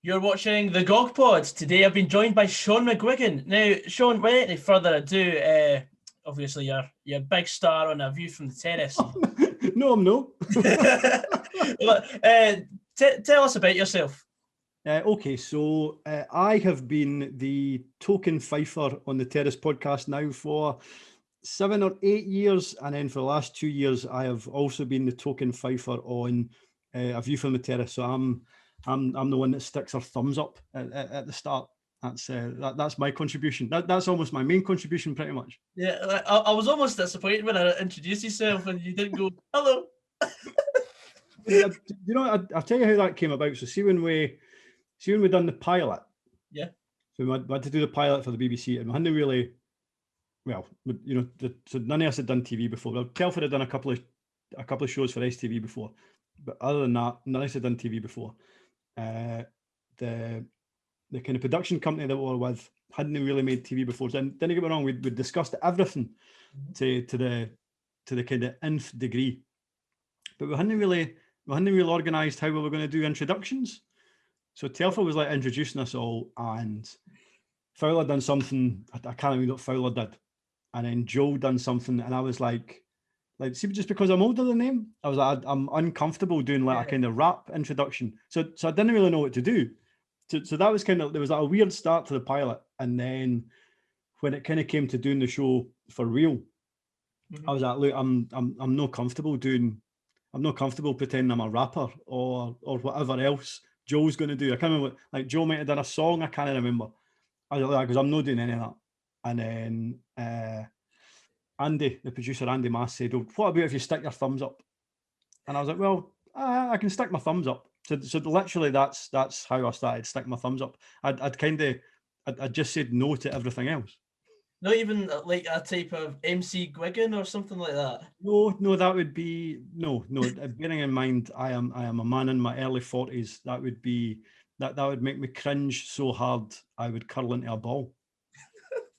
You're watching the Gog Pod. Today I've been joined by Shaughan McGuigan. Now, Shaughan, without any further ado, obviously you're a big star on A View from the Terrace. No, I'm not. Tell us about yourself. Okay, so I have been the token fifer on the Terrace podcast now for 7 or 8 years, and then for the last 2 years, I have also been the token fifer on A View from the Terrace. So I'm the one that sticks her thumbs up at the start. That's my contribution. That's almost my main contribution, pretty much. Yeah, I was almost disappointed when I introduced yourself and you didn't go hello. You know, I'll tell you how that came about. So see when we done the pilot. Yeah. So we had to do the pilot for the BBC, and we hadn't really, well, you know, so none of us had done TV before. Well, Telford had done a couple of shows for STV before, but other than that, none of us had done TV before. The kind of production company that we were with hadn't really made TV before. So didn't get me wrong, we discussed everything to the kind of nth degree, but we hadn't really organised how we were going to do introductions. So Telford was like introducing us all, and Fowler done something. I can't remember what Fowler did, and then Joe done something, and I was like, see, just because I'm older than them, I was like, I'm uncomfortable doing like a kind of rap introduction. So I didn't really know what to do. So that was kind of, there was like a weird start to the pilot, and then when it kind of came to doing the show for real, I was like, look, I'm not comfortable pretending I'm a rapper or whatever else Joe's going to do. I can't remember. Like Joe might have done a song. I can't remember. I was like, because I'm not doing any of that. And then Andy, the producer, Andy Mass, said, well, what about if you stick your thumbs up? And I was like, well, I can stick my thumbs up. So literally, that's how I started sticking my thumbs up. I'd just said no to everything else. Not even like a type of MCGUIGAN or something like that. No, that would be no. Bearing in mind, I am a man in my early 40s. That would make me cringe so hard I would curl into a ball.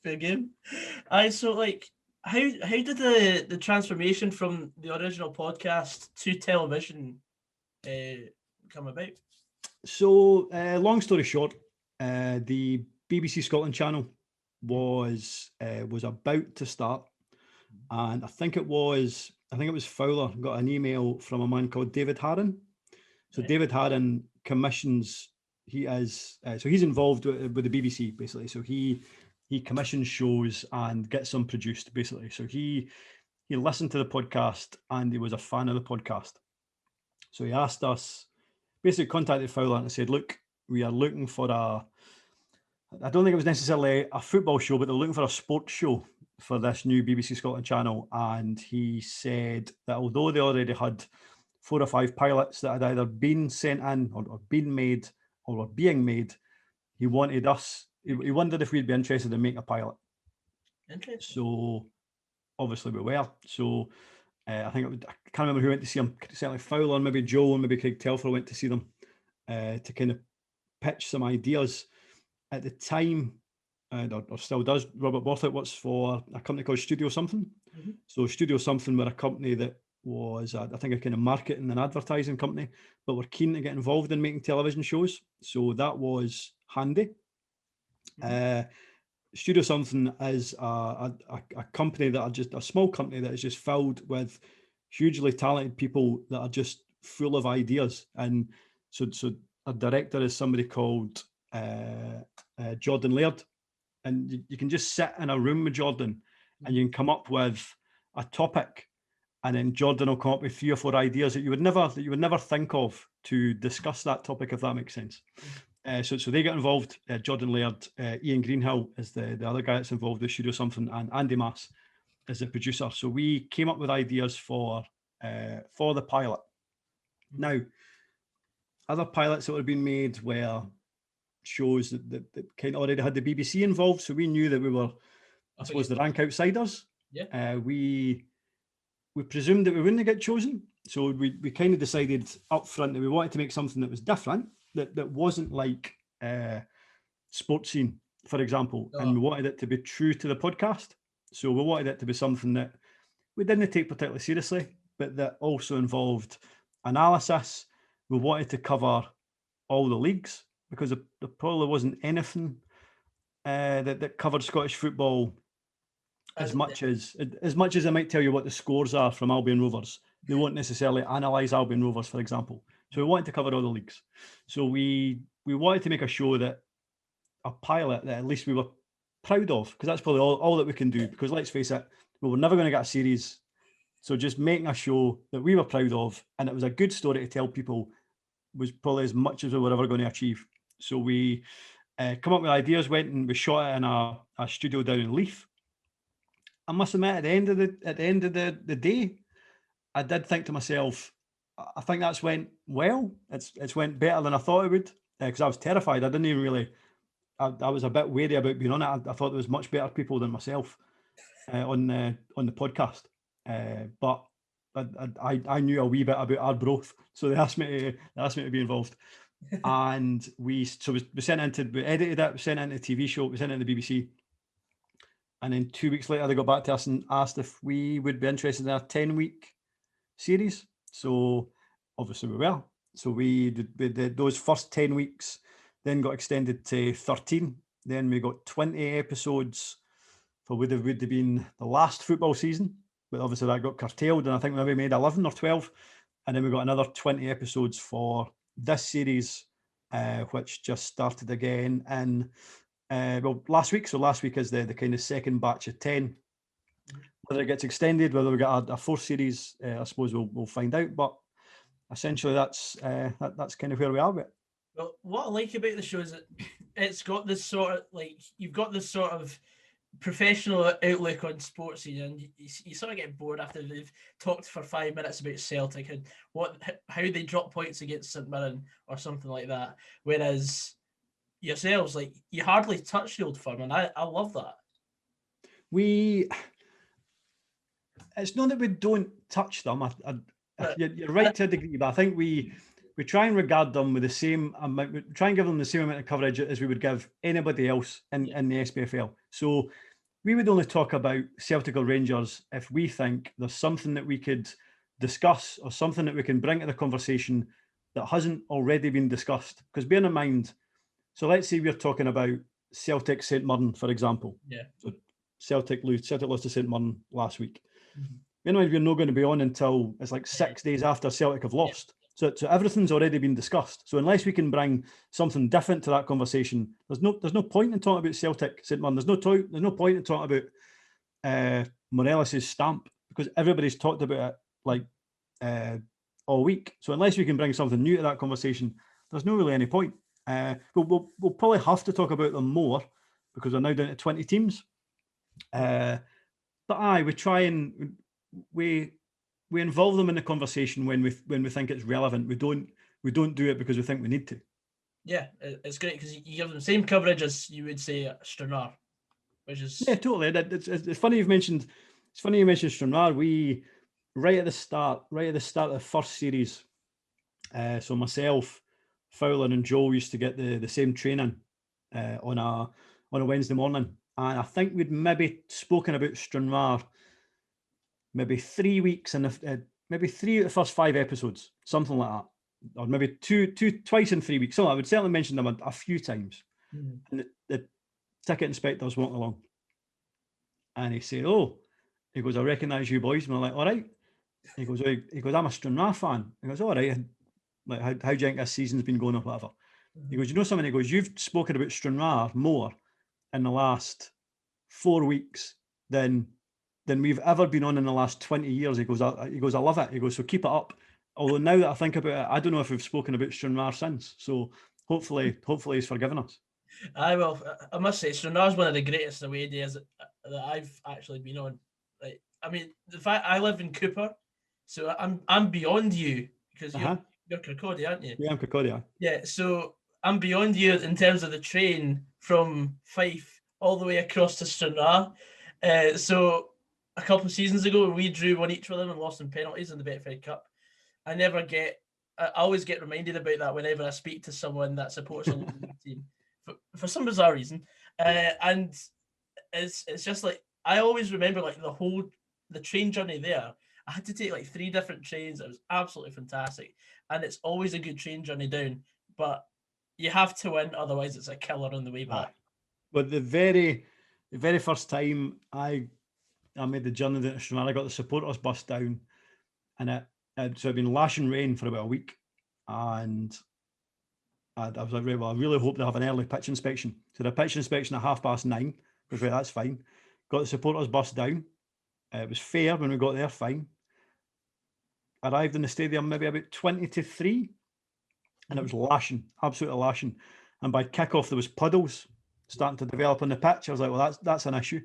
Fair game. So like, how did the transformation from the original podcast to television come about? So long story short, the BBC Scotland channel was about to start, and I think it was Fowler got an email from a man called David Harron. So David Harron commissions. He's involved with the BBC basically. So he commissions shows and gets them produced basically. So he listened to the podcast and he was a fan of the podcast. So he asked us, basically contacted Fowler and said, look, we are looking for I don't think it was necessarily a football show, but they're looking for a sports show for this new BBC Scotland channel. And he said that although they already had 4 or 5 pilots that had either been sent in or been made or were being made, he wanted us, he wondered if we'd be interested in making a pilot. Interesting. So obviously we were. So I can't remember who went to see him. Certainly Fowler, maybe Joe, and maybe Craig Telfer went to see them to kind of pitch some ideas. At the time, or still does, Robert Borthwick works for a company called Studio Something. Mm-hmm. So Studio Something were a company that was, I think, a kind of marketing and advertising company, but were keen to get involved in making television shows. So that was handy. Mm-hmm. Studio Something is a company that are just a small company that is just filled with hugely talented people that are just full of ideas. And so a director is somebody called Jordan Laird, and you can just sit in a room with Jordan and you can come up with a topic, and then Jordan will come up with 3 or 4 ideas that you would never think of to discuss that topic, if that makes sense. So they get involved. Jordan Laird, Ian Greenhill is the other guy that's involved with Studio Something, and Andy Mass is the producer. So we came up with ideas for the pilot. Now, other pilots that were being made were shows that kind of already had the BBC involved, so we knew that we were, I suppose, the rank outsiders. Yeah. We presumed that we wouldn't get chosen, so we kind of decided up front that we wanted to make something that was different, that wasn't like Sports Scene, for example, and we wanted it to be true to the podcast. So we wanted it to be something that we didn't take particularly seriously, but that also involved analysis. We wanted to cover all the leagues. because there probably wasn't anything that covered Scottish football as much as I might tell you what the scores are from Albion Rovers. They won't necessarily analyse Albion Rovers, for example. So we wanted to cover all the leagues. So we wanted to make a show that a pilot that at least we were proud of, because that's probably all that we can do. Because let's face it, we were never going to get a series. So just making a show that we were proud of, and it was a good story to tell people, was probably as much as we were ever going to achieve. So we come up with ideas, went and we shot it in a studio down in Leith. I must admit, at the end of the day, I did think to myself, I think that's went well. It's went better than I thought it would, because I was terrified. I didn't even really. I was a bit wary about being on it. I thought there was much better people than myself on the podcast, but I knew a wee bit about Arbroath, so they asked me to be involved, and we edited it, we sent it into the TV show, we sent it to the BBC, and then 2 weeks later they got back to us and asked if we would be interested in a 10-week series. So obviously we were. So we did those first 10 weeks. Then got extended to 13. Then we got 20 episodes for would have been the last football season, but obviously that got curtailed, and I think we maybe made 11 or 12. And then we got another 20 episodes for this series, which just started again in last week. So last week is the kind of second batch of 10. Whether it gets extended, whether we get a fourth series, I suppose we'll find out. But essentially, that's kind of where we are with it. Well, what I like about the show is that it's got this sort of you've got this sort of professional outlook on sports, and you sort of get bored after they've talked for 5 minutes about Celtic and how they drop points against St Mirren or something like that. Whereas yourselves, you hardly touch the Old Firm, and I love that. It's not that we don't touch them. You're right to a degree, but I think we try and regard them with the same amount. We try and give them the same amount of coverage as we would give anybody else in the SPFL. So we would only talk about Celtic or Rangers if we think there's something that we could discuss or something that we can bring to the conversation that hasn't already been discussed. Because bearing in mind, so let's say we're talking about Celtic St Mirren, for example. Yeah. So Celtic lost to St Mirren last week. Mm-hmm. Anyway, we're not going to be on until it's 6 days after Celtic have lost. So everything's already been discussed. So unless we can bring something different to that conversation, there's no point in talking about Celtic St Mirren. There's no point in talking about Morelos' stamp, because everybody's talked about it all week. So unless we can bring something new to that conversation, there's not really any point. But we'll probably have to talk about them more because we're now down to 20 teams. But we try and we involve them in the conversation when we think it's relevant. We don't do it because we think we need to. Yeah, it's great because you give them the same coverage as you would say Stranmar, which is totally. It's funny you mentioned Stranmar. We right at the start of the first series. So myself, Fowler, and Joel used to get the same training on a Wednesday morning, and I think we'd maybe spoken about Stranmar maybe 3 weeks and maybe 3 of the first 5 episodes, something like that, or maybe twice in 3 weeks. So I would certainly mention them a few times. And the ticket inspectors walked along, and he said, he goes, I recognise you boys. And we're like, all right. He goes, I'm a Stranmar fan. He goes, all right. Like, how do you think this season's been going or whatever? He goes, you know something? He goes, you've spoken about Stranmar more in the last 4 weeks than we've ever been on in the last 20 years. He goes, I love it. He goes, so keep it up. Although now that I think about it, I don't know if we've spoken about Stranmar since. So hopefully he's forgiven us. I must say, Stranmar's one of the greatest away days that I've actually been on. I mean, the fact I live in Cooper, so I'm beyond you because you're Kirkcaldy, aren't you? Yeah, I'm Kirkcaldy. Yeah, so I'm beyond you in terms of the train from Fife all the way across to Stranmar. So a couple of seasons ago, we drew 1 each with them and lost in penalties in the Betfred Cup. I always get reminded about that whenever I speak to someone that supports a local team for some bizarre reason. And it's just I always remember the train journey there. I had to take 3 different trains. It was absolutely fantastic. And it's always a good train journey down. But You have to win, otherwise it's a killer on the way back. But the very first time I made the journey down to Stranmar, I got the supporters bus down, and so I'd been lashing rain for about a week, and I was like, right, well, I really hope they have an early pitch inspection. So the pitch inspection at 9:30, was right, that's fine. Got the supporters bus down. It was fair when we got there, fine. Arrived in the stadium maybe about 20 to 3, and it was lashing, absolutely lashing. And by kick-off, there was puddles starting to develop on the pitch. I was like, well, that's an issue.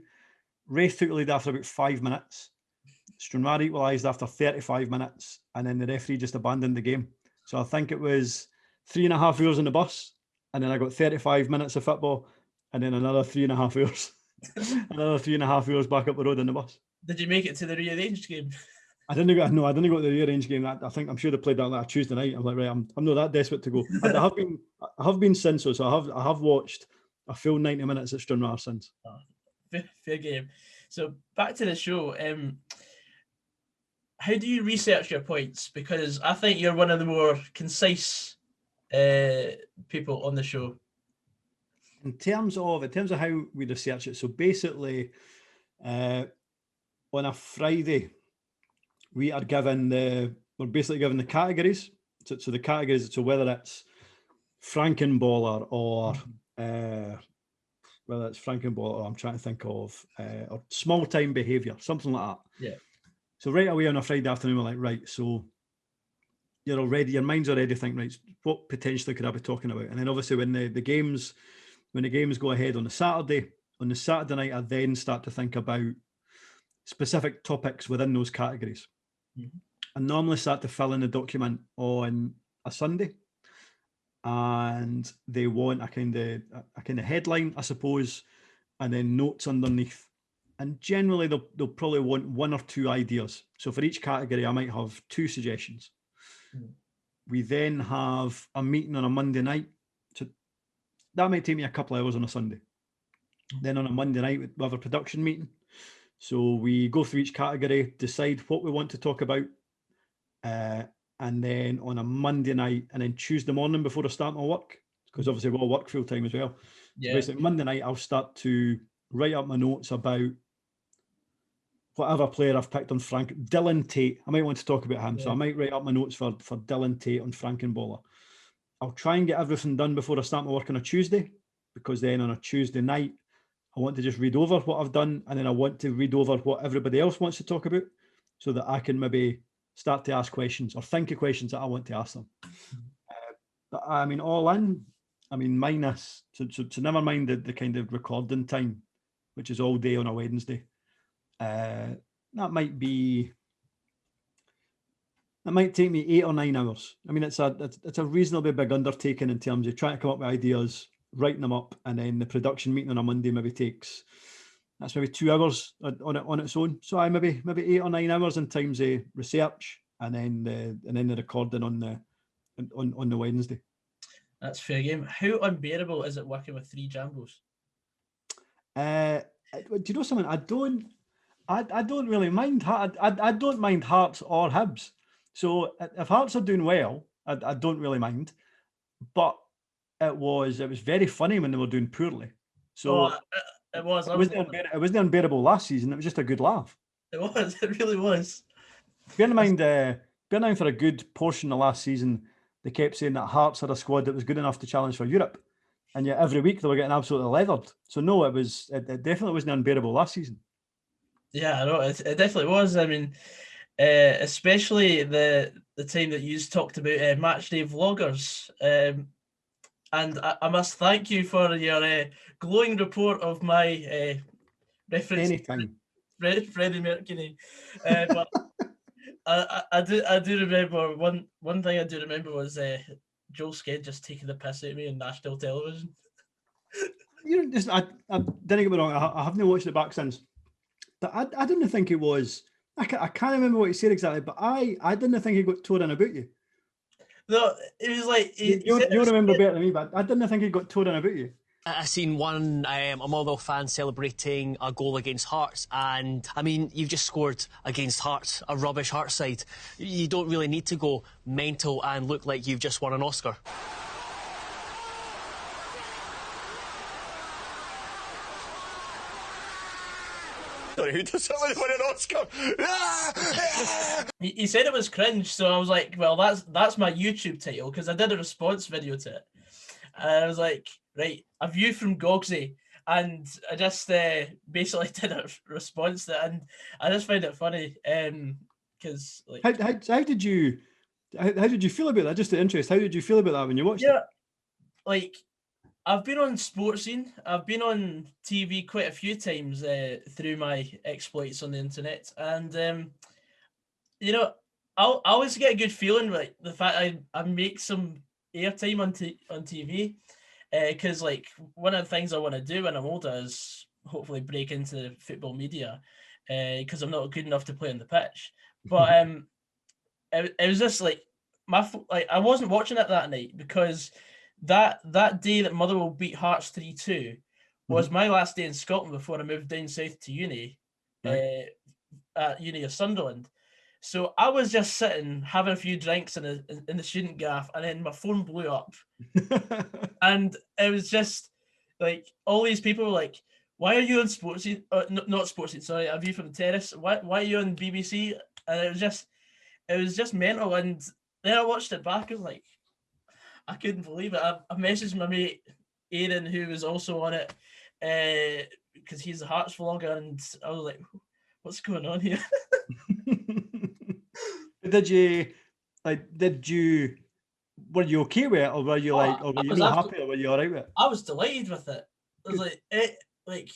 Raith took the lead after about 5 minutes. Stranmar equalised after 35 minutes, and then the referee just abandoned the game. So I think it was 3.5 hours on the bus, and then I got 35 minutes of football, and then another 3.5 hours. Another 3.5 hours back up the road on the bus. Did you make it to the rearranged game? I didn't go to the rearranged game. I think I'm sure they played that like a Tuesday night. I'm like, right, I'm not that desperate to go. I have been since, so I have watched a full 90 minutes at Stranmar since. Oh, fair game. So back to the show. How do you research your points? Because I think you're one of the more concise people on the show. In terms of how we research it, so basically, on a Friday, we're basically given the categories. So the categories, so whether it's Frankenballer or I'm trying to think of, or small time behaviour, something like that. Yeah. So right away on a Friday afternoon, we're like, right, so your mind's already thinking, right, what potentially could I be talking about? And then obviously when the games go ahead on the Saturday night, I then start to think about specific topics within those categories. Mm-hmm. I normally start to fill in the document on a Sunday, and they want a kind of headline, I suppose, and then notes underneath. And generally, they'll probably want one or two ideas. So for each category, I might have 2 suggestions. Mm. We then have a meeting on a Monday night. So that might take me a couple of hours on a Sunday. Then on a Monday night, we have a production meeting. So we go through each category, decide what we want to talk about. And then on a Monday night, and then Tuesday morning before I start my work, because obviously we all work full time as well. Yeah. So basically Monday night, I'll start to write up my notes about whatever player I've picked on Dylan Tate. I might want to talk about him. Yeah. So I might write up my notes for Dylan Tate on Frankenballer. I'll try and get everything done before I start my work on a Tuesday, because then on a Tuesday night, I want to just read over what I've done, and then I want to read over what everybody else wants to talk about, so that I can maybe start to ask questions or think of questions that I want to ask them. But I mean, all in, minus, so never mind the kind of recording time, which is all day on a Wednesday. That might take me 8 or 9 hours. I mean, it's a reasonably big undertaking in terms of trying to come up with ideas, writing them up, and then the production meeting on a Monday maybe 2 hours on its own. So I maybe 8 or 9 hours in terms of research, and then the recording on the Wednesday. That's fair game. How unbearable is it working with 3 Jambos? Do you know something? I don't really mind. I don't mind Hearts or Hibs. So if Hearts are doing well, I don't really mind. But it was very funny when they were doing poorly. So it was. It wasn't unbearable last season. It was just a good laugh. It was. It really was. Bear in mind for a good portion of last season, they kept saying that Hearts had a squad that was good enough to challenge for Europe, and yet every week they were getting absolutely leathered. So no, it definitely wasn't unbearable last season. Yeah, I know it definitely was. I mean, especially the time that you talked about matchday vloggers, and I must thank you for your glowing report of my reference. Anytime. Freddie Mercury, but I do remember one thing I do remember was Joel Sked just taking the piss out of me on national television. I didn't get me wrong. I haven't watched it back since. But I didn't think it was. I can't remember what he said exactly, but I didn't think he got told in about you. No, it was like you remember better than me, but I didn't think he got told in about you. I seen one a Motherwell fan celebrating a goal against Hearts, and I mean, you've just scored against Hearts, a rubbish Hearts side. You don't really need to go mental and look like you've just won an Oscar. Oscar. Who does someone win an Oscar? He said it was cringe, so I was like, well, that's my YouTube title, because I did a response video to it. And I was like, right, a view from Gogsy. And I just basically did a response to it, and I just find it funny. Because like, how did you feel about that? Just the interest. How did you feel about that when you watched it? Like, I've been on Sportscene. I've been on TV quite a few times through my exploits on the internet, and you know, I always get a good feeling like the fact I make some airtime on TV, because like one of the things I want to do when I'm older is hopefully break into football media, because I'm not good enough to play on the pitch. But it was just like I wasn't watching it that night, because that day that Motherwell beat Hearts 3-2 was my last day in Scotland before I moved down south to uni, at Uni of Sunderland. So I was just sitting having a few drinks in the student gaff, and then my phone blew up, and it was just like all these people were like, "Why are you on Sportscene? Not Sportscene, sorry, A View from the Terrace. Why are you on BBC?" And it was just mental. And then I watched it back, and like, I couldn't believe it. I messaged my mate Aaron, who was also on it, because he's a Hearts vlogger, and I was like, "What's going on here?" Were you okay with it, or were you or were you not happy, or were you all right with it? I was delighted with it. I was like,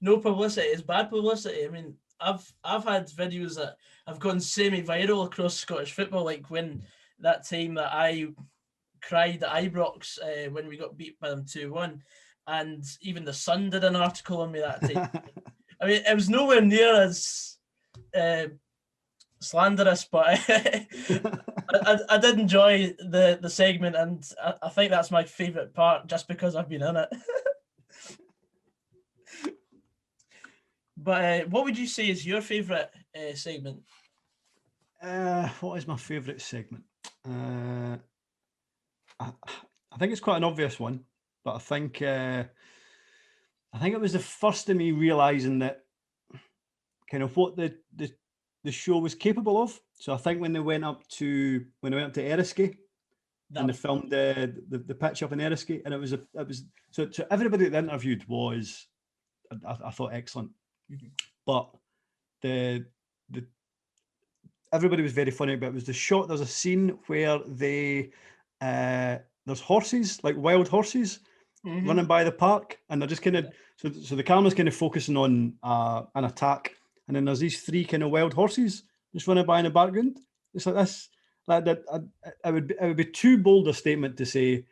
no publicity is bad publicity. I mean, I've had videos that have gone semi-viral across Scottish football, like when that time that I cried at Ibrox when we got beat by them 2-1, and even the Sun did an article on me that time. I mean, it was nowhere near as slanderous, but I did enjoy the segment, and I think that's my favourite part, just because I've been in it. But what would you say is your favourite segment? What is my favourite segment? I think it's quite an obvious one, but I think it was the first of me realising that kind of what the show was capable of. So I think when they went up to Eriskay, and they filmed the pitch up in Eriskay, and it was so everybody that they interviewed was I thought excellent. But everybody was very funny, but it was the shot. There's a scene where there's horses, like wild horses, running by the park, and they're just kind of so the camera's kind of focusing on an attack, and then there's these three kind of wild horses just running by in the background. It's like this. Like that, it would be too bold a statement to say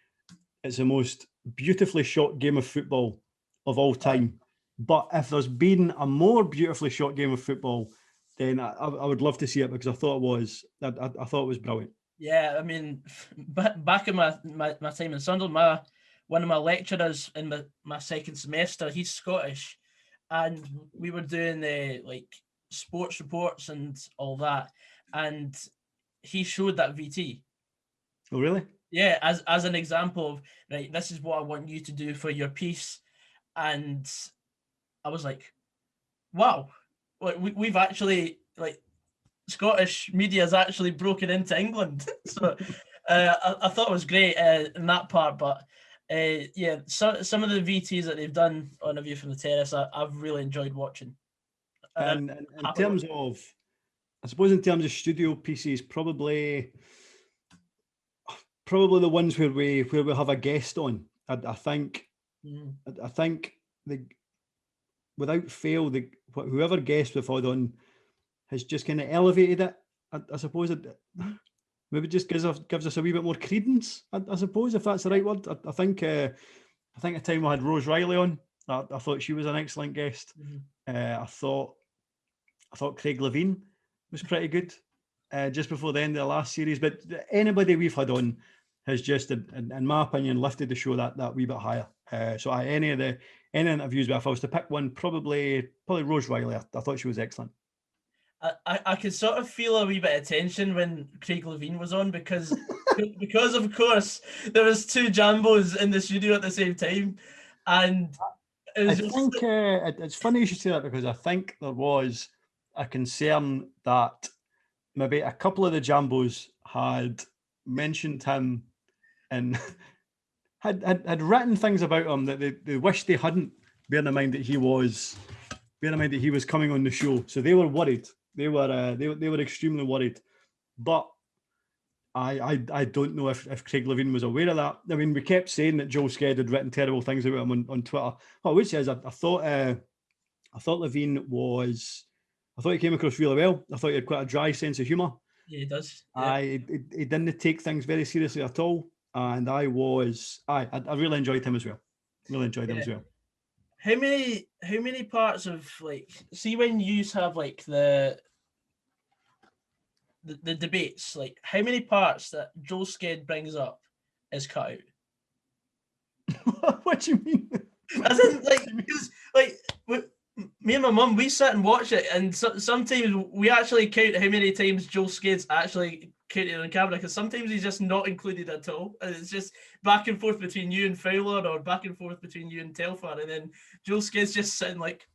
it's the most beautifully shot game of football of all time. But if there's been a more beautifully shot game of football, then I would love to see it, because I thought it was brilliant. Yeah, I mean, back in my time in Sunderland, one of my lecturers in my second semester, he's Scottish, and we were doing like sports reports and all that, and he showed that VT. Oh, really? Yeah, as an example of, right, this is what I want you to do for your piece. And I was like, wow, we've actually, like, Scottish media has actually broken into England. So I thought it was great in that part. But yeah, some of the VTs that they've done on A View from the Terrace, I've really enjoyed watching. And in terms of, I suppose in terms of studio pieces, probably the ones where we have a guest on. I think without fail, whoever guest we've had on has just kind of elevated it. I suppose it maybe just gives us a wee bit more credence. I suppose, if that's the right word. I think at the time we had Rose Riley on. I thought she was an excellent guest. I thought Craig Levine was pretty good just before the end of the last series. But anybody we've had on has just, in my opinion, lifted the show that wee bit higher. So any interviews, but if I was to pick one, probably Rose Riley. I thought she was excellent. I could sort of feel a wee bit of tension when Craig Levine was on, because of course there was two Jambos in the studio at the same time, and It I was just, think it's funny you should say that, because I think there was a concern that maybe a couple of the Jambos had mentioned him and had written things about him that they wished they hadn't, bearing in mind that he was coming on the show. So they were worried. They were extremely worried. But I don't know if Craig Levine was aware of that. I mean, we kept saying that Joel Sked had written terrible things about him on Twitter. Well, which is, I thought Levine was, I thought he came across really well. I thought he had quite a dry sense of humour. yeah, he does. He didn't take things very seriously at all, and I really enjoyed him as well. Really enjoyed him as well. How many parts of, like, see when you have like the debates, like how many parts that Joel Sked brings up is cut out? What do you mean? As in, like, because like me and my mum, we sit and watch it, and sometimes we actually count how many times Joel Sked's actually counted on camera, because sometimes he's just not included at all, and it's just back and forth between you and Fowler, or back and forth between you and Telfar, and then Joel Sked's just sitting like.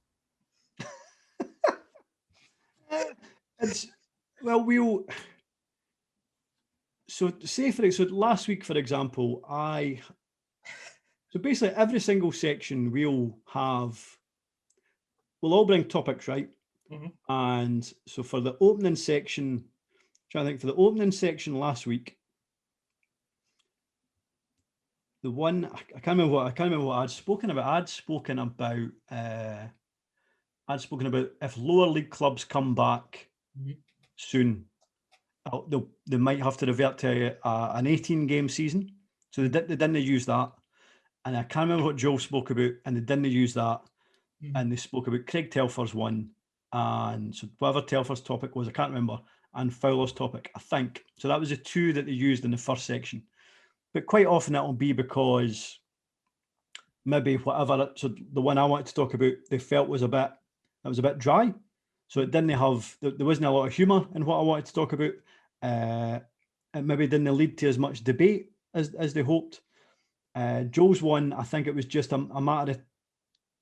So last week, for example, so basically every single section we'll all bring topics, right? Mm-hmm. And so for the opening section, last week, the one I can't remember what I'd spoken about. I'd spoken about if lower league clubs come back soon, they might have to revert to an 18-game season. So they didn't use that. And I can't remember what Joel spoke about, and they didn't use that. And they spoke about Craig Telfer's one, and so whatever Telfer's topic was, I can't remember, and Fowler's topic, I think. So that was the two that they used in the first section. But quite often it'll be because maybe so the one I wanted to talk about, they felt was a bit dry. So it didn't have, there wasn't a lot of humour in what I wanted to talk about. It maybe didn't lead to as much debate as they hoped. Joel's one, I think it was just a matter of,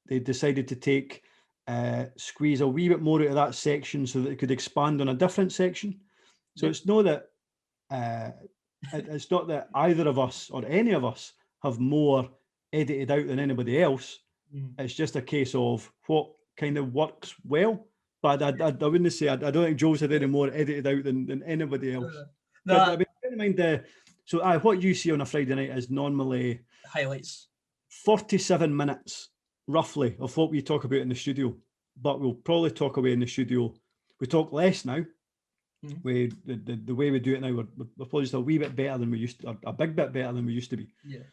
they decided to squeeze a wee bit more out of that section so that they could expand on a different section. So it's not that it's not that either of us or any of us have more edited out than anybody else. It's just a case of what kind of works well. But I wouldn't say, I don't think Joel's had any more edited out than anybody else. No. But I mean, bear in mind, what you see on a Friday night is normally highlights. 47 minutes, roughly, of what we talk about in the studio. But we'll probably talk away in the studio. We talk less now. The way we do it now, we're probably just a wee bit better than we used to, a big bit better than we used to be. Yeah.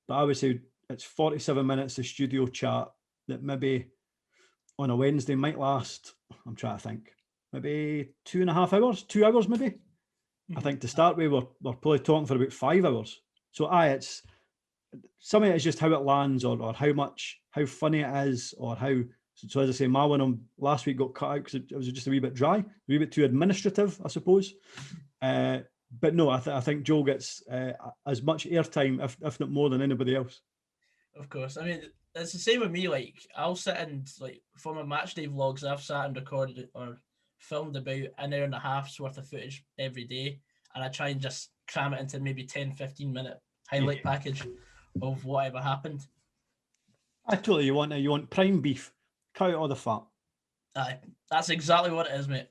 But I would say it's 47 minutes of studio chat that maybe on a Wednesday might last, I'm trying to think, maybe 2.5 hours, 2 hours maybe. I think to start with, we're probably talking for about 5 hours. So it's some of it is just how it lands, or how funny it is, or how. So as I say, my one on last week got cut out because it was just a wee bit dry, a wee bit too administrative, I suppose. But no, I think Joel gets as much airtime, if not more, than anybody else. Of course. I mean, it's the same with me. Like, I'll sit and, like, for my match day vlogs, I've sat and recorded or filmed about an hour and a half's worth of footage every day. And I try and just cram it into maybe 10-15 minute highlight package of whatever happened. I totally, you want prime beef, cut out all the fat. Aye, that's exactly what it is, mate.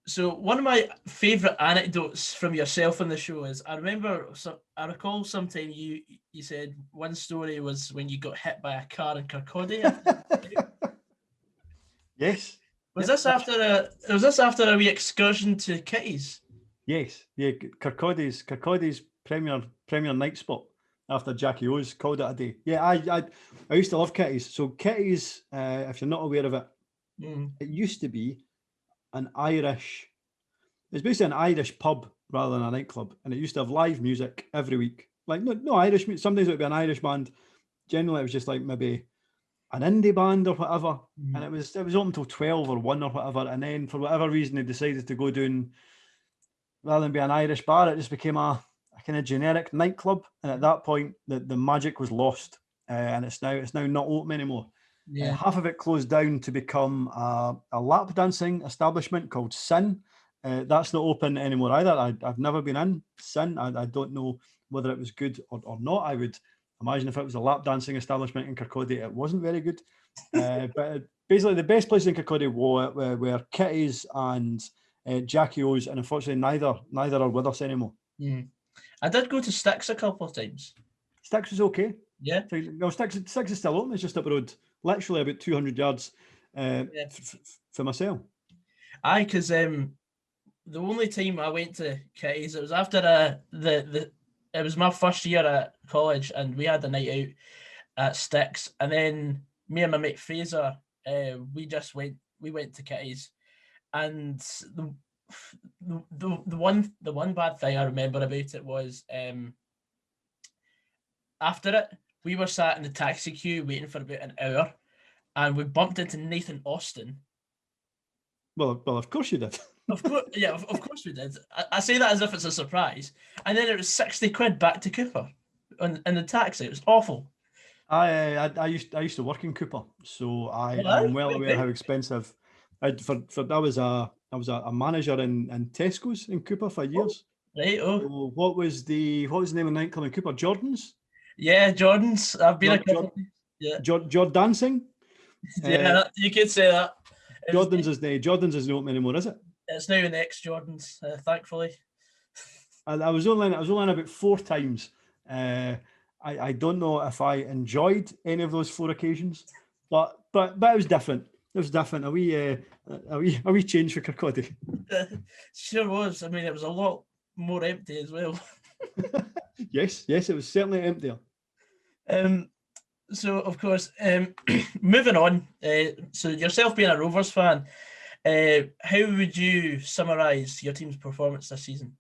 So one of my favourite anecdotes from yourself on the show is, I recall sometime you said one story was when you got hit by a car in Kirkcaldy. Yes. Was this after a wee excursion to Kitty's? Yes. Yeah. Kirkcaldy's premier night spot after Jackie O's called it a day. Yeah, I used to love Kitty's. So Kitty's, if you're not aware of it, it used to be it's basically an Irish pub rather than a nightclub, and it used to have live music every week. Like no Irish music. Sometimes it would be an Irish band. Generally, it was just like maybe an indie band or whatever, and it was open till 12 or 1 or whatever. And then for whatever reason, they decided to go down, rather than be an Irish bar, it just became a kind of generic nightclub. And at that point, the magic was lost. and it's now not open anymore. Yeah. Half of it closed down to become a lap dancing establishment called Sin. That's not open anymore either. I've never been in Sin. I don't know whether it was good or not. I would imagine if it was a lap dancing establishment in Kirkcaldy, it wasn't very good. But basically, the best places in Kirkcaldy were Kitty's and Jackie O's, and unfortunately, neither are with us anymore. I did go to Sticks a couple of times. Sticks was okay. Yeah. No, Sticks is still open. It's just up the road, literally about 200 yards for myself. Aye, because the only time I went to Kitty's, it was after it was my first year at college, and we had a night out at Sticks, and then me and my mate Fraser, we went to Kitty's, and the one bad thing I remember about it was after it, we were sat in the taxi queue waiting for about an hour, and we bumped into Nathan Austin. Well, of course you did. Of course, yeah, of course we did. I say that as if it's a surprise. And then it was 60 quid back to Cooper in the taxi. It was awful. I used to work in Cooper, so I'm well aware how expensive. I was a manager in Tesco's in Cooper for years. Right. So what was the name of the nightclub in Cooper? Jordan's. Yeah, Jordan's. I've been a couple. Yeah. Jordancing. Yeah, you could say that. Jordan's is not open anymore, is it? It's now an ex-Jordan's, thankfully. I was only in about 4 times. I don't know if I enjoyed any of those 4 occasions, but it was different. It was different. Are we changed for Kirkcaldy? Sure was. I mean, it was a lot more empty as well. Yes, it was certainly emptier. So, of course, moving on. So, yourself being a Rovers fan, how would you summarise your team's performance this season?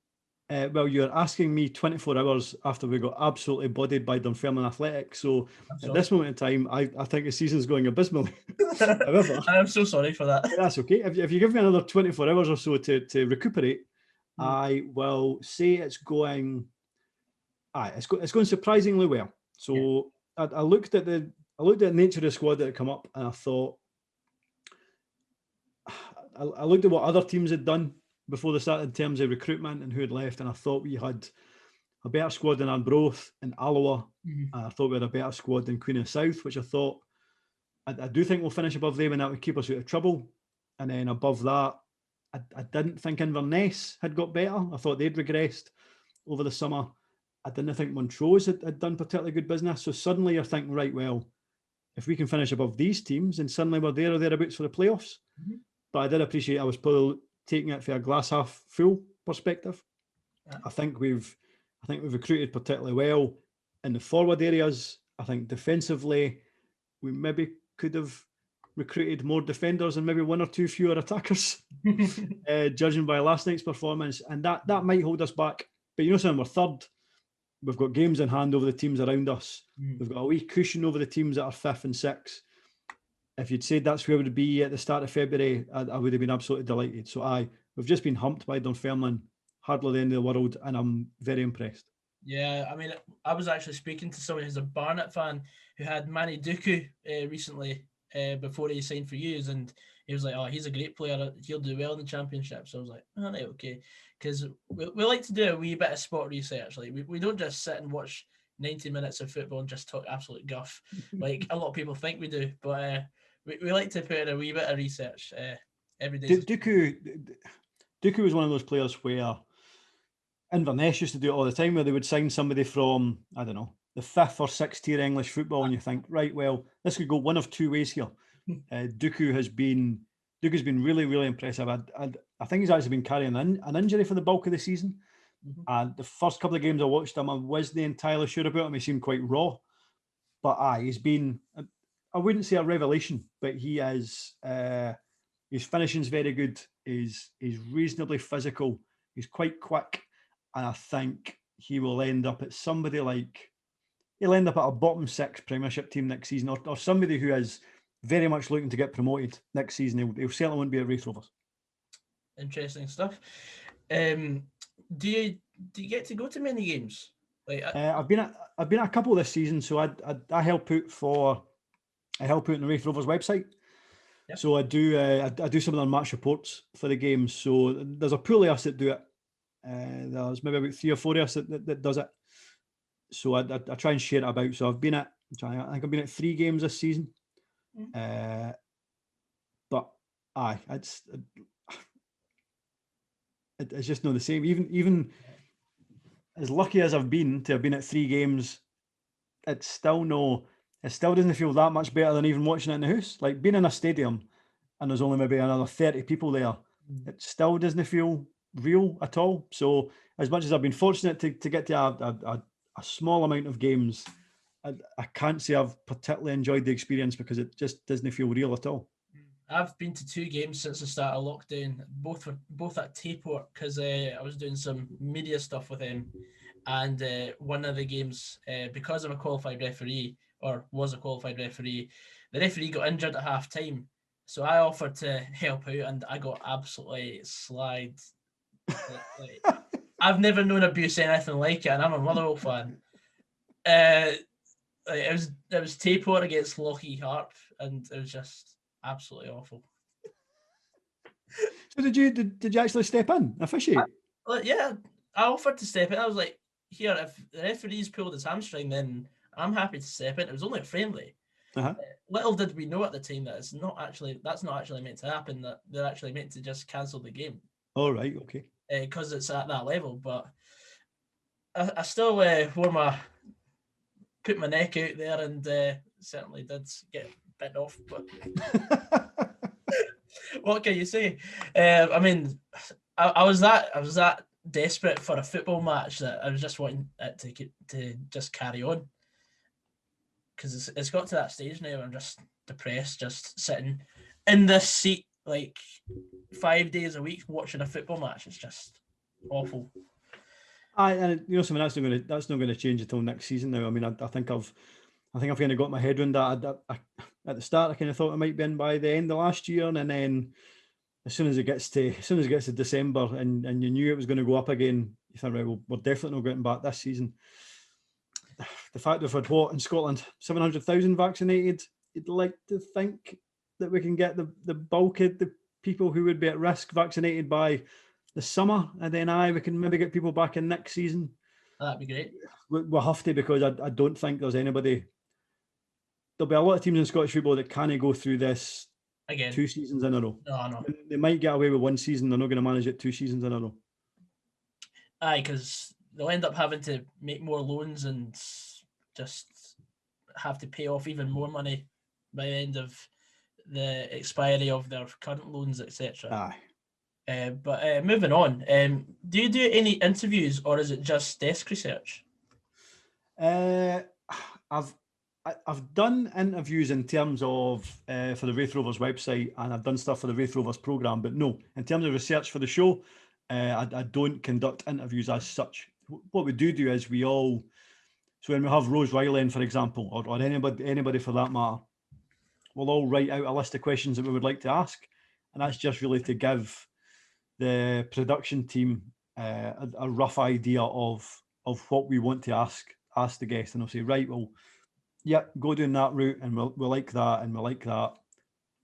Well, you're asking me 24 hours after we got absolutely bodied by Dunfermline Athletic. So, at this moment in time, I think the season's going abysmally. However, I'm so sorry for that. That's okay. If you give me another 24 hours or so to recuperate, I will say it's going surprisingly well. So. Yeah. I looked at the nature of the squad that had come up, and I thought I looked at what other teams had done before the start in terms of recruitment and who had left, and I thought we had a better squad than Arbroath and Alloa. And I thought we had a better squad than Queen of the South, which I thought I do think we'll finish above them, and that would keep us out of trouble. And then above that, I didn't think Inverness had got better. I thought they'd regressed over the summer. I didn't think Montrose had done particularly good business. So suddenly you're thinking, right, well, if we can finish above these teams, and suddenly we're there or thereabouts for the playoffs. But I did appreciate I was probably taking it for a glass half full perspective. I think we've recruited particularly well in the forward areas. I think defensively, we maybe could have recruited more defenders and maybe 1 or 2 fewer attackers, judging by last night's performance. And that might hold us back. But you know something, we're third. We've got games in hand over the teams around us. We've got a wee cushion over the teams that are 5th and 6th. If you'd said that's where we would be at the start of February, I would have been absolutely delighted. So we've just been humped by Dunfermline, hardly the end of the world, and I'm very impressed. Yeah, I mean, I was actually speaking to someone who's a Barnet fan who had Manny Duku recently before he signed for Hughes, and he was like, "Oh, he's a great player. He'll do well in the Championship." So I was like, "Oh, right, okay." Because we like to do a wee bit of spot research. Like we don't just sit and watch 90 minutes of football and just talk absolute guff like a lot of people think we do. But we like to put in a wee bit of research every day. Duku was one of those players where Inverness used to do it all the time, where they would sign somebody from, I don't know, the 5th or 6th tier English football, and you think, right, well, this could go one of 2 ways here. Duku's been really, really impressive. I think he's actually been carrying an injury for the bulk of the season. And the first couple of games I watched him, I wasn't entirely sure about him. He seemed quite raw. But he's been, I wouldn't say a revelation, but he is, his finishing's very good. He's reasonably physical. He's quite quick. And I think he will end up at he'll end up at a bottom 6 Premiership team next season, or somebody who is very much looking to get promoted next season. He'll certainly won't be at RAITH Rovers. Interesting stuff. Do you get to go to many games? Like, I've been at a couple this season, so I help out in the Raith Rovers website. Yep. So I do some of their match reports for the games. So there's a pool of us that do it. There's maybe about 3 or 4 of us that does it. So I try and share it about. So I think I've been at 3 games this season. But it's just not the same. Even as lucky as I've been to have been at 3 games, it still doesn't feel that much better than even watching it in the house. Like being in a stadium and there's only maybe another 30 people there, it still doesn't feel real at all. So as much as I've been fortunate to get to a small amount of games, I can't say I've particularly enjoyed the experience because it just doesn't feel real at all. I've been to 2 games since the start of lockdown, both at Tayport, because I was doing some media stuff with them. And one of the games, because I'm a qualified referee, or was a qualified referee, the referee got injured at half time. So I offered to help out and I got absolutely slagged. Like, I've never known abuse anything like it, and I'm a Motherwell fan. It was Tayport against Lochie Harp, and it was just absolutely awful. So did you actually step in, officiate? Yeah, I offered to step in. I was like, here, if the referee's pulled his hamstring, then I'm happy to step in. It was only a friendly. Little did we know at the time that that's not actually meant to happen, that they're actually meant to just cancel the game. All right, okay. Because it's at that level, but I still put my neck out there and certainly did get bit off. But what can you say? I mean, I was that desperate for a football match that I was just wanting it to just carry on, because it's got to that stage now where I'm just depressed, just sitting in this seat like 5 days a week watching a football match. It's just awful. And you know something, that's not going to change until next season now. I mean, I think I've kind of got my head around that. At the start, I kind of thought it might be in by the end of last year, and then as soon as it gets to December, and you knew it was going to go up again, you think, right, well, we're definitely not getting back this season. The fact we've had in Scotland 700,000 vaccinated, you'd like to think that we can get the bulk of the people who would be at risk vaccinated by the summer, and then we can maybe get people back in next season. That'd be great. We'll have to, because I don't think there's anybody. There'll be a lot of teams in Scottish football that can't go through this again 2 seasons in a row. No. They might get away with 1 season. They're not going to manage it 2 seasons in a row. Aye, because they'll end up having to make more loans and just have to pay off even more money by the end of the expiry of their current loans, etc. Aye. But moving on, do you do any interviews or is it just desk research? I've done interviews in terms of for the Raith Rovers website, and I've done stuff for the Raith Rovers programme, but no, in terms of research for the show, I don't conduct interviews as such. What we do is so when we have Rose Riley in, for example, or anybody for that matter, we'll all write out a list of questions that we would like to ask, and that's just really to give the production team a rough idea of what we want to ask the guest, and they'll say, right, well, yeah, go down that route, and we'll like that, and we'll like that.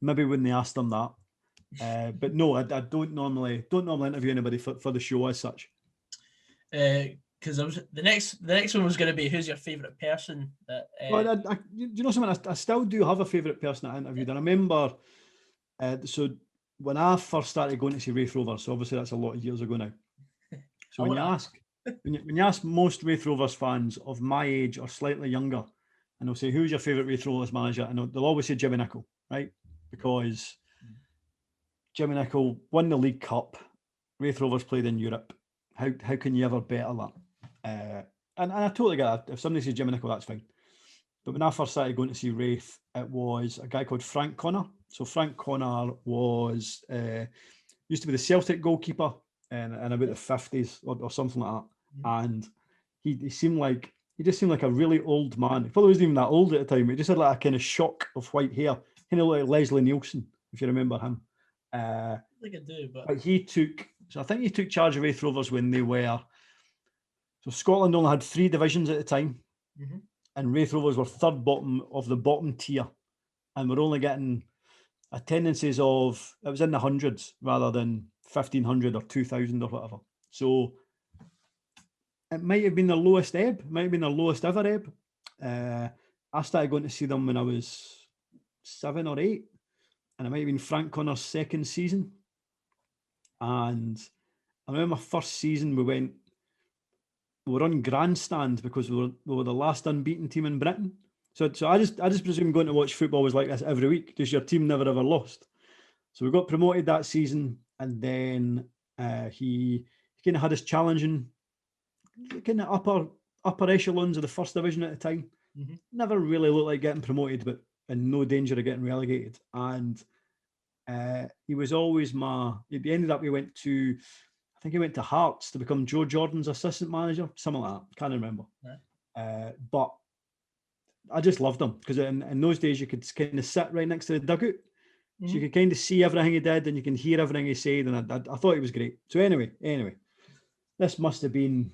Maybe when they ask them that, but no, I don't normally interview anybody for the show as such. Because the next one was going to be, who's your favourite person? Well, you know something? I still do have a favourite person I interviewed, and I remember. So when I first started going to see Raith Rovers, so obviously that's a lot of years ago now. So when you ask most Raith Rovers fans of my age or slightly younger, and they'll say, who's your favourite Raith Rovers manager? And they'll always say Jimmy Nicholl, right? Because Jimmy Nicholl won the League Cup. Raith Rovers played in Europe. How can you ever better that? And I totally get that. If somebody says Jimmy Nicholl, that's fine. But when I first started going to see Raith, it was a guy called Frank Conway. So Frank Conway was used to be the Celtic goalkeeper in about the 50s or something like that. And he just seemed like a really old man. He probably wasn't even that old at the time. He just had like a kind of shock of white hair, kind of like Leslie Nielsen, if you remember him. I think I do, but I think he took charge of Raith Rovers when they were. So Scotland only had 3 divisions at the time, Mhm. and Raith Rovers were third bottom of the bottom tier, and we're only getting attendances of, it was in the hundreds rather than 1,500 or 2,000 or whatever. So it might have been the lowest ebb, might have been the lowest ever ebb. I started going to see them when I was 7 or 8, and it might have been Frank Connor's second season. And I remember my first season, we were on grandstand because we were the last unbeaten team in Britain. So I just presume going to watch football was like this every week. Just your team never ever lost. So we got promoted that season, and then he kind of had us challenging kind of upper echelons of the first division at the time. Mm-hmm. Never really looked like getting promoted, but in no danger of getting relegated. And he was always at the end of that, I think he went to Hearts to become Joe Jordan's assistant manager, something like that. Can't remember. Yeah. But I just loved him because in those days you could kind of sit right next to the dugout. Mm-hmm. So you could kind of see everything he did and you can hear everything he said. And I thought he was great. So anyway, this must have been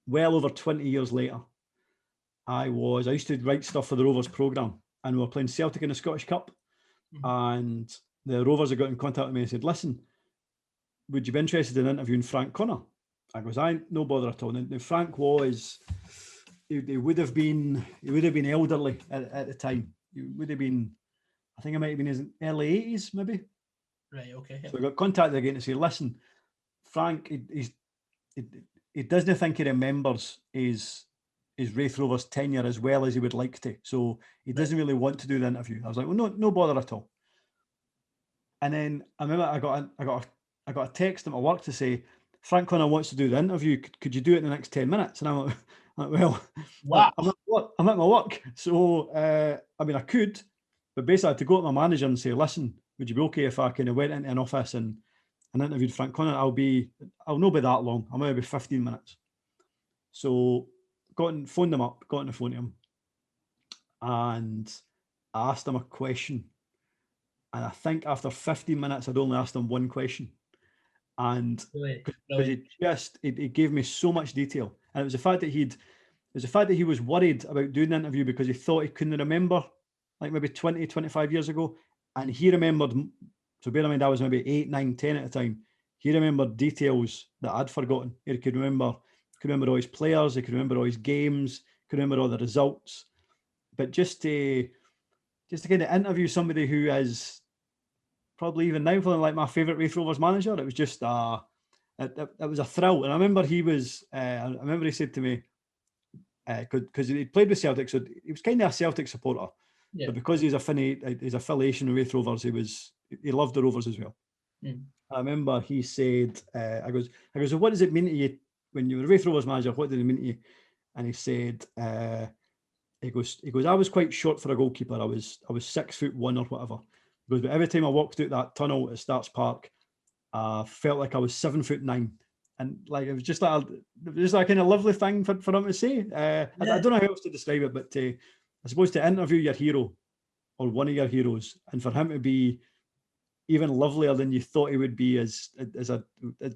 well over 20 years later. I used to write stuff for the Rovers programme, and we were playing Celtic in the Scottish Cup. Mm-hmm. And the Rovers had got in contact with me and said, listen, would you be interested in interviewing Frank Connor? I goes, no bother at all. Now Frank was, he would have been elderly at the time. He would have been, I think it might have been his early 80s, maybe. Right, okay. So I got contacted again to say, listen, Frank, he doesn't think he remembers his Raith Rovers tenure as well as he would like to. So he doesn't really want to do the interview. I was like, well, no bother at all. And then I remember I got a text at my work to say, Frank Connor wants to do the interview. Could you do it in the next 10 minutes? And I'm like well, wow. I'm at my work. So, I mean, I could, but basically I had to go to my manager and say, listen, would you be okay if I kind of went into an office and interviewed Frank Connor? I'll not be that long. I might be 15 minutes. So phoned him up, got on the phone to him, and I asked him a question. And I think after 15 minutes, I'd only asked him one question. And because he gave me so much detail. And it was the fact that he was worried about doing the interview because he thought he couldn't remember, like maybe 20, 25 years ago. And he remembered, so bear in mind, I was maybe 8, 9, 10 at the time. He remembered details that I'd forgotten. He could remember all his players, he could remember all his games, could remember all the results. But just to kind of interview somebody who is probably even now feeling like my favourite Raith Rovers manager, it was just it was a thrill. And I remember he said to me, because he played with Celtic, so he was kind of a Celtic supporter. Yeah. But because his affiliation with Raith Rovers, he loved the Rovers as well. Mm. I remember he said, I goes, so what does it mean to you when you were a Raith Rovers manager? What did it mean to you? And he said, he goes, I was quite short for a goalkeeper. I was 6'1" or whatever. He goes, but every time I walked out that tunnel at Starts Park, I felt like I was 7'9". And like it was just like a kind of lovely thing for him to say. I don't know how else to describe it, but I suppose to interview your hero or one of your heroes, and for him to be even lovelier than you thought he would be, it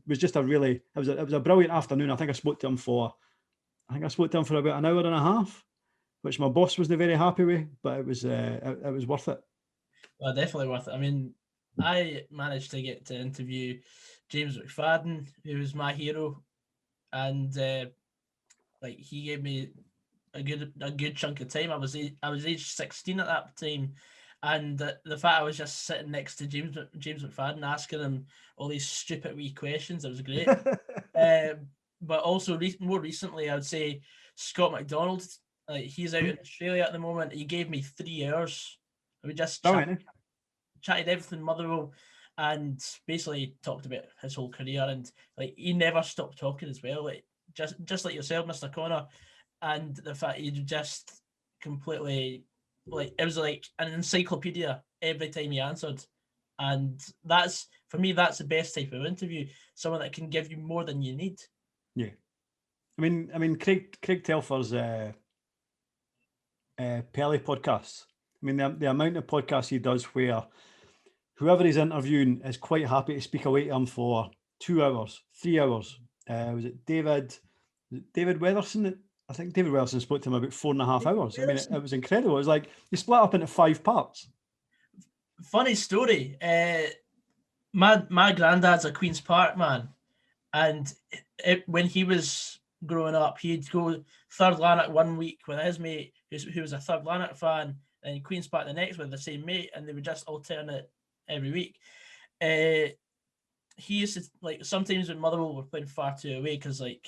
was just a brilliant afternoon. I think I spoke to him for about an hour and a half, which my boss wasn't very happy with, but it was worth it. Well, definitely worth it. I mean, I managed to get to interview James McFadden, who was my hero, and he gave me a good chunk of time. I was age 16 at that time, and the fact I was just sitting next to James McFadden asking him all these stupid wee questions, it was great. But also more recently, I would say Scott McDonald. He's out in Australia at the moment. He gave me 3 hours. We just chatted everything Motherwell, and basically talked about his whole career, and he never stopped talking as well. Just like yourself, Mr. Connor, and the fact he just completely it was like an encyclopedia every time he answered, and that's for me that's the best type of interview. Someone that can give you more than you need. Yeah, I mean Craig Telfer's Pelly podcasts. I mean, the amount of podcasts he does where whoever he's interviewing is quite happy to speak away to him for 2 hours, 3 hours. Was it David David Weatherson. I think David Weatherson spoke to him about 4.5 hours. I mean, it was incredible. It was like you split up into 5 parts. Funny story. My granddad's a Queen's Park man, and when he was growing up, he'd go Third Lanark one week with his mate, who was a Third Lanark fan, and Queen's Park the next with the same mate, and they would just alternate every week. He used to, like, sometimes when Motherwell were playing far too away, because like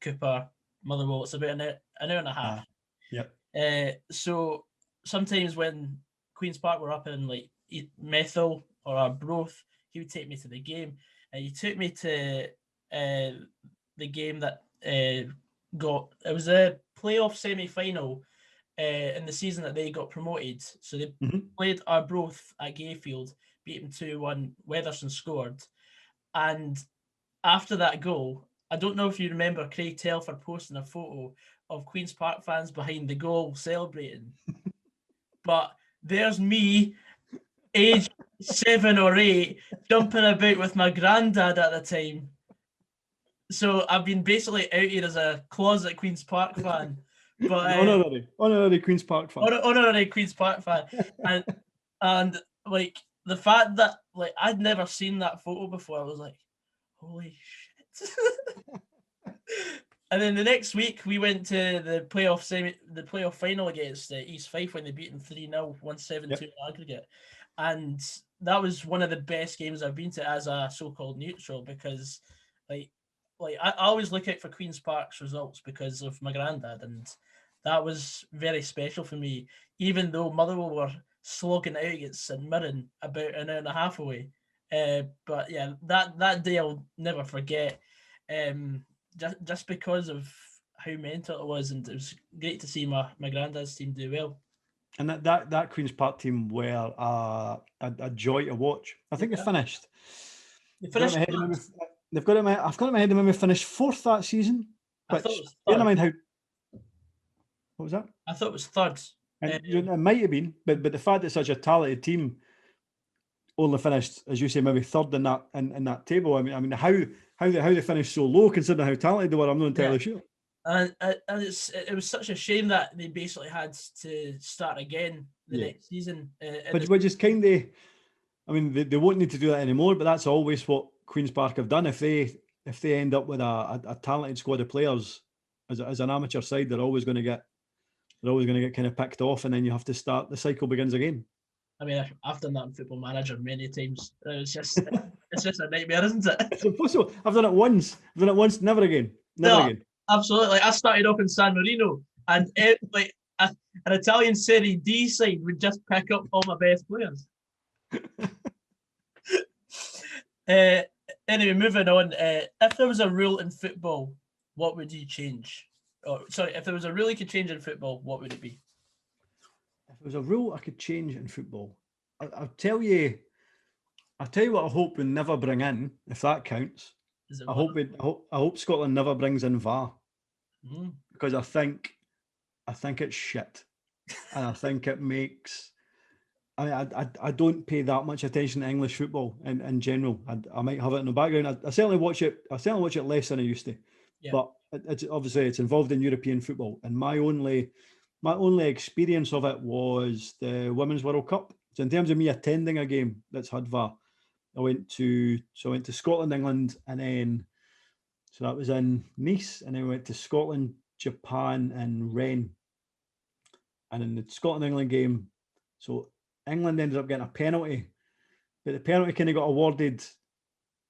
Cooper, Motherwell, it's about an hour and a half. So sometimes when Queen's Park were up in like Methil or Arbroath, he would take me to the game, and he took me to the game that it was a playoff semi-final in the season that they got promoted. So they played Arbroath at Gayfield, beat them 2-1. Weatherson scored, and after that goal, I don't know if you remember Craig Telford posting a photo of Queen's Park fans behind the goal celebrating. But there's me, age 7 or 8, jumping about with my granddad at the time. So I've been basically outed as a closet Queen's Park fan. But honorary Queen's Park fan. Honorary Queen's Park fan. And like the fact that like I'd never seen that photo before, I was like, holy shit. And then the next week we went to the playoff final against East Fife when they beat them 3-0, 1-7-2 aggregate. And that was one of the best games I've been to as a so-called neutral, because like I always look out for Queen's Park's results because of my granddad, and that was very special for me, even though Motherwell were slogging out against St Mirren about an hour and a half away. But yeah, that day I'll never forget. Just because of how mental it was, and it was great to see my granddad's team do well. And that Queen's Park team were a joy to watch. I think they finished. They've got it in my I've got it in my head. They finished 4th that season. Which, bear in mind how. What was that? I thought it was 3rd. It might have been, but the fact that such a talented team only finished, as you say, maybe 3rd in that table. I mean, how they finished so low, considering how talented they were, I'm not entirely sure. And it was such a shame that they basically had to start again the next season. Which is kind of, I mean, they won't need to do that anymore, but that's always what Queen's Park have done. If they end up with a talented squad of players as an amateur side, they're always going to get kind of picked off, and then you have to start. The cycle begins again. I mean, I've done that in Football Manager many times. It's just a nightmare, isn't it? It's impossible. I've done it once, never again. Never again. Absolutely. I started off in San Marino, and like an Italian Serie D side would just pick up all my best players. Anyway, moving on. If there was a rule in football, what would you change? If there was a rule you could change in football, what would it be? If there was a rule I could change in football, I'll tell you what I hope we never bring in, if that counts. I hope Scotland never brings in VAR, because I think it's shit, and I think it makes. I don't pay that much attention to English football in general. I might have it in the background. I certainly watch it. I certainly watch it less than I used to. Yeah. But it's obviously it's involved in European football, and my only experience of it was the Women's World Cup. So in terms of me attending a game that's had VAR, I went to Scotland, England, and then so that was in Nice, and then we went to Scotland, Japan, and Rennes. And in the Scotland England game, so England ended up getting a penalty, but the penalty kind of got awarded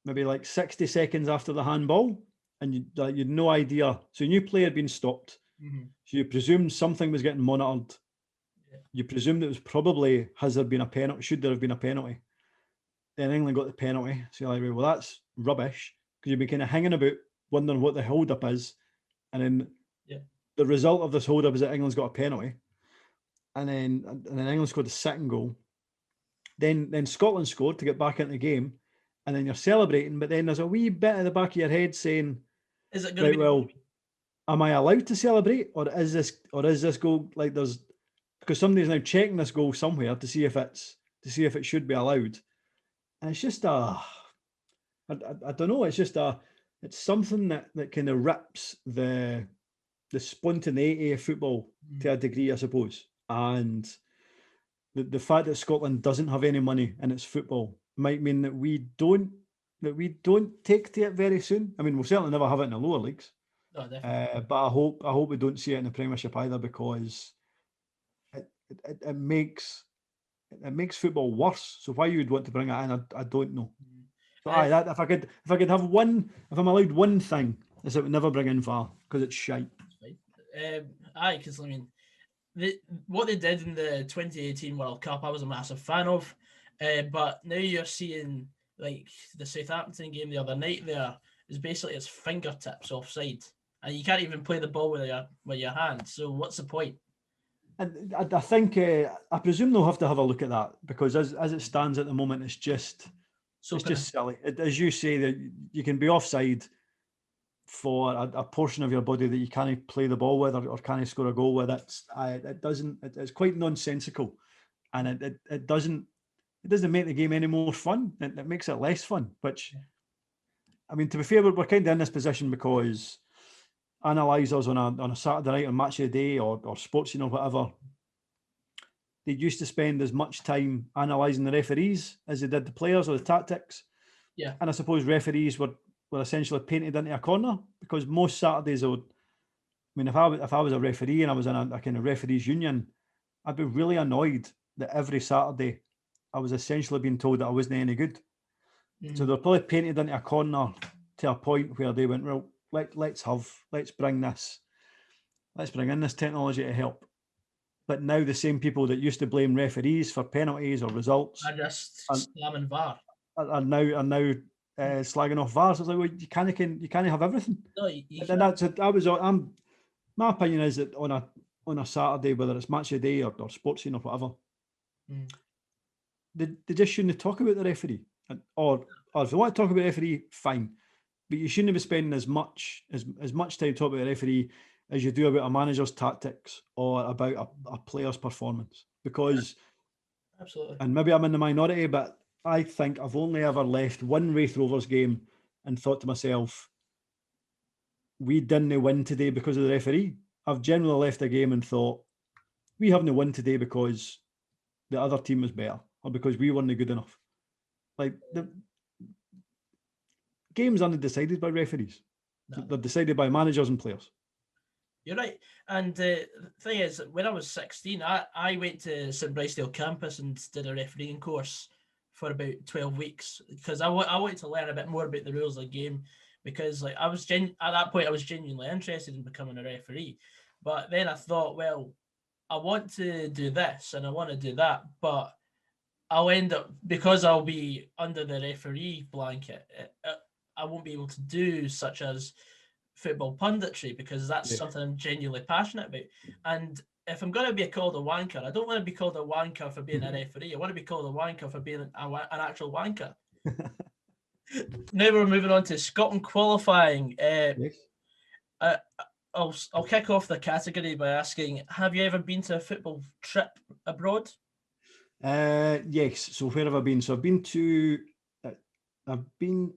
maybe like 60 seconds after the handball, and you'd no idea. So you knew play had been stopped. So you presumed something was getting monitored. Yeah. You presumed it was probably, should there have been a penalty? Then England got the penalty. So you're like, well, that's rubbish, because you'd be kind of hanging about wondering what the hold-up is. And then the result of this hold-up is that England's got a penalty. And then England scored the second goal. Then Scotland scored to get back into the game. And then you're celebrating, but then there's a wee bit at the back of your head saying, is it going to be... well, am I allowed to celebrate, or is this goal like because somebody's now checking this goal somewhere to see if it should be allowed, and it's just I don't know. It's just it's something that kind of rips the spontaneity of football to a degree, I suppose. And the fact that Scotland doesn't have any money in its football might mean that we don't take to it very soon. I mean, we'll certainly never have it in the lower leagues. Oh, definitely. But I hope we don't see it in the Premiership either, because it makes football worse. So why you would want to bring it in, I don't know. So if I could have one, if I'm allowed one thing, is it would never bring in VAR, because it's shite. Because I mean, what they did in the 2018 World Cup, I was a massive fan of. But now you're seeing, like, the Southampton game the other night, there is basically it's fingertips offside, and you can't even play the ball with your hand. So what's the point? And I think I presume they'll have to have a look at that, because as it stands at the moment, it's just silly. As you say, that you can be offside for a portion of your body that you can't play the ball with or can't score a goal with. It's quite nonsensical, and it doesn't make the game any more fun. It makes it less fun. Which, I mean, to be fair, we're kind of in this position because analysers on a Saturday night on Match of the Day or Sports, or whatever, they used to spend as much time analysing the referees as they did the players or the tactics. Yeah. And I suppose referees were essentially painted into a corner, because most Saturdays if I was a referee and I was in a kind of referees union, I'd be really annoyed that every Saturday I was essentially being told that I wasn't any good. Mm-hmm. So they're probably painted into a corner to a point where they went, well, let's bring in this technology to help. But now the same people that used to blame referees for penalties or results are just slamming VAR. Are now slagging off VAR. So it's like, well, you can't have everything. No, you and that's it. My opinion is that on a Saturday, whether it's Match of the Day or Sports Scene or whatever, they just shouldn't talk about the referee. Or if they want to talk about the referee, fine. But you shouldn't be spending as much time talking about the referee as you do about a manager's tactics or about a player's performance. Because, absolutely, and maybe I'm in the minority, but I think I've only ever left one RAITH Rovers game and thought to myself, we didn't win today because of the referee. I've generally left a game and thought, we haven't won today because the other team was better or because we weren't good enough. Like, the games aren't decided by referees. No. They're decided by managers and players. You're right. And the thing is, when I was 16, I went to St Bricedale campus and did a refereeing course for about 12 weeks because I wanted to learn a bit more about the rules of the game, because like at that point I was genuinely interested in becoming a referee. But then I thought, well, I want to do this and I want to do that, but I'll end up, because I'll be under the referee blanket, I won't be able to do such as football punditry, because that's something I'm genuinely passionate about. And if I'm going to be called a wanker, I don't want to be called a wanker for being a referee. I want to be called a wanker for being an actual wanker. Now we're moving on to Scotland qualifying. Yes. I'll kick off the category by asking, have you ever been to a football trip abroad? Yes. So where have I been? So I've been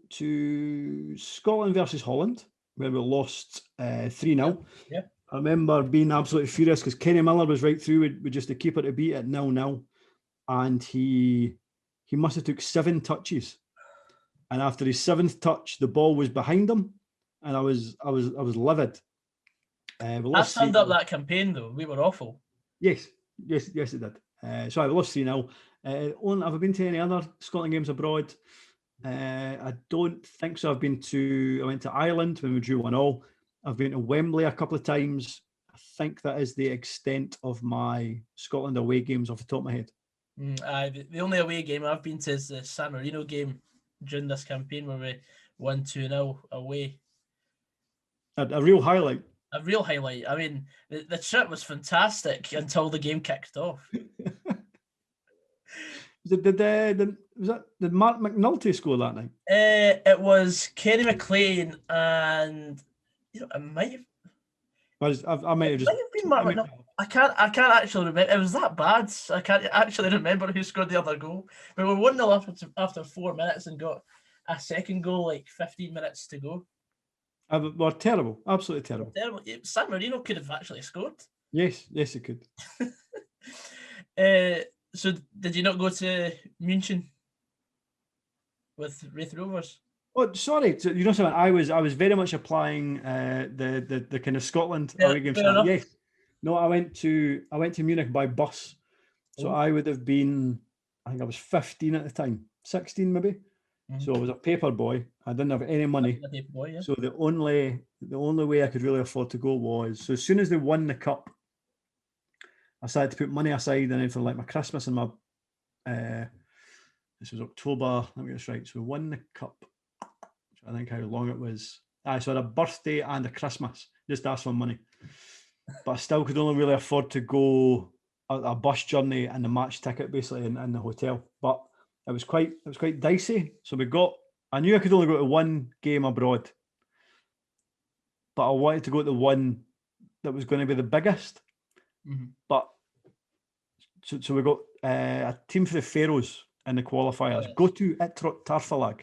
to Scotland versus Holland, where we lost 3-0. Yeah. I remember being absolutely furious because Kenny Miller was right through with just the keeper to beat it 0-0, and he must have took 7 touches, and after his 7th touch, the ball was behind him, and I was livid. That summed up that campaign, though. We were awful. Yes, it did. So I lost 3-0. Have I been to any other Scotland games abroad? I don't think so. I went to Ireland when we drew 1-1. I've been to Wembley a couple of times. I think that is the extent of my Scotland away games off the top of my head. The only away game I've been to is the San Marino game during this campaign, where we won 2-0 away. A real highlight. A real highlight. I mean, the trip was fantastic until the game kicked off. Did Mark McNulty score that night? It was Kenny McLean, and it might have. I might have just. Might have been Mark McNulty. I can't actually remember. It was that bad. I can't actually remember who scored the other goal. We were 1-0 after 4 minutes and got a second goal like 15 minutes to go. Were terrible, absolutely terrible. Terrible. San Marino could have actually scored. Yes, it could. So did you not go to München with RAITH Rovers? Oh, sorry. So, you know something? I was very much applying the kind of Scotland away game Fair stuff. enough. Yes. No, I went to Munich by bus. So Oh. I would have been, I think I was 15 at the time, 16 maybe. So I was a paper boy. I didn't have any money. A paper boy, yeah. So the only way I could really afford to go was, so as soon as they won the cup, I started to put money aside and then for like my Christmas and my this was October, let me get this right. So we won the cup. I think how long it was. So I had a birthday and a Christmas. Just asked for money. But I still could only really afford to go a bus journey and the match ticket basically in the hotel. But it was quite dicey. So I knew I could only go to one game abroad. But I wanted to go to the one that was going to be the biggest. Mm-hmm. But so we got a team for the Faroes in the qualifiers. Yes. Go to Tarfalag.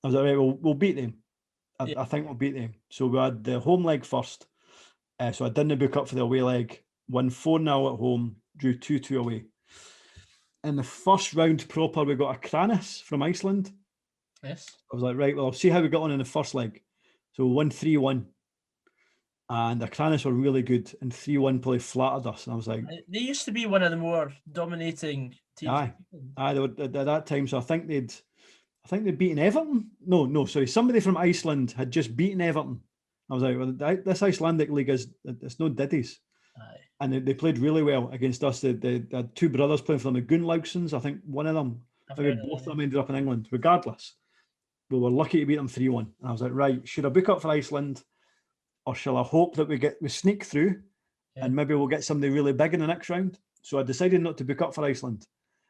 I was like, right, we'll beat them. I think we'll beat them. So we had the home leg first. So I didn't book up for the away leg. Won 4-0 at home. Drew 2-2 away. In the first round proper, we got a Kranis from Iceland. Yes. I was like, right, well, I'll see how we got on in the first leg. So we won 3-1. And the Kranis were really good. And 3-1 probably flattered us. And I was like... They used to be one of the more dominating teams. Aye, they were at that time. So I think they'd beaten Everton. No, sorry. Somebody from Iceland had just beaten Everton. I was like, well, this Icelandic league it's no diddies. Aye. And they played really well against us. They had two brothers playing for them, the Gunnlaugsons. I think one of them, maybe both of them ended up in England. Regardless, we were lucky to beat them 3-1. And I was like, right, should I book up for Iceland, or shall I hope that we sneak through, and maybe we'll get somebody really big in the next round? So I decided not to book up for Iceland.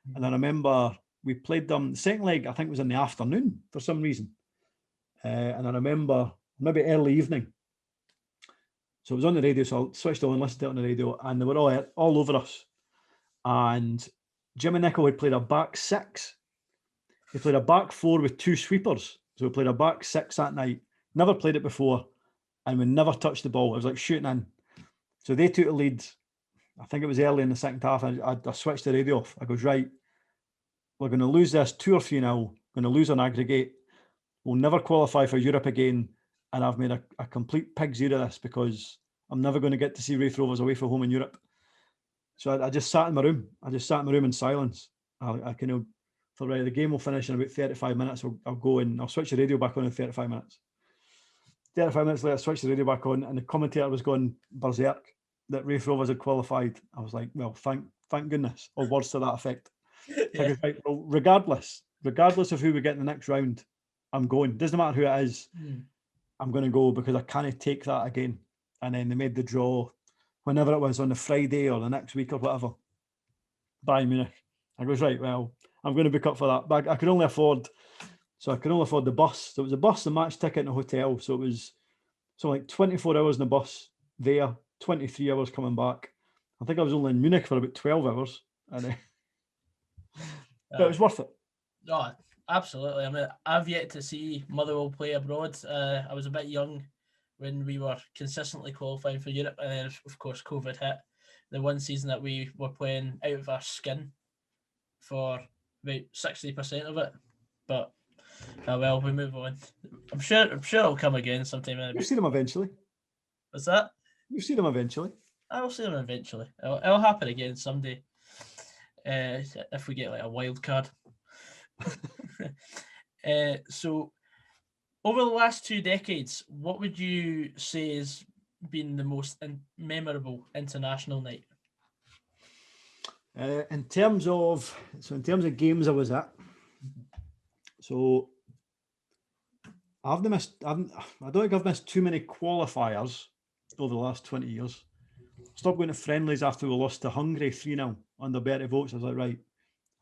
Mm-hmm. And I remember we played them. The second leg, I think, was in the afternoon for some reason. And I remember maybe early evening. So it was on the radio, so I switched on and listened to it on the radio, and they were all over us. And Jimmy Nicholl had played a back six. He played a back four with two sweepers. So we played a back six that night. Never played it before, and we never touched the ball. It was like shooting in. So they took the lead. I think it was early in the second half. I switched the radio off. I goes, right, we're going to lose this 2 or 3-0. Going to lose on aggregate. We'll never qualify for Europe again. And I've made a complete pig's ear of this because I'm never going to get to see RAITH Rovers away from home in Europe. So I just sat in my room. I just sat in my room in silence. I kind of thought, right, the game will finish in about 35 minutes. I'll go and I'll switch the radio back on in 35 minutes. 35 minutes later, I switched the radio back on, and the commentator was going berserk that RAITH Rovers had qualified. I was like, well, thank goodness, or words to that effect. Yeah. Like, well, regardless of who we get in the next round, I'm going. Doesn't matter who it is. I'm going to go because I can't take that again. And then they made the draw whenever it was on the Friday or the next week or whatever. Bayern Munich. I goes, right, well, I'm going to book up for that. But I could only afford the bus. So it was a bus, the match ticket, and a hotel. So it was like 24 hours in the bus there, 23 hours coming back. I think I was only in Munich for about 12 hours. And but it was worth it. Oh, absolutely. I mean, I've yet to see Motherwell play abroad. I was a bit young when we were consistently qualifying for Europe, and then of course COVID hit. The one season that we were playing out of our skin for about 60% of it, but well, we move on. I'm sure it'll come again sometime. You'll see them eventually. What's that? You'll see them eventually. I will see them eventually. It'll happen again someday. If we get like a wild card. So over the last 2 decades, what would you say has been the most memorable international night? In terms of games I was at, so I don't think I've missed too many qualifiers over the last 20 years. Stopped going to friendlies after we lost to Hungary 3-0 under Bertie Vogts. I was like, right,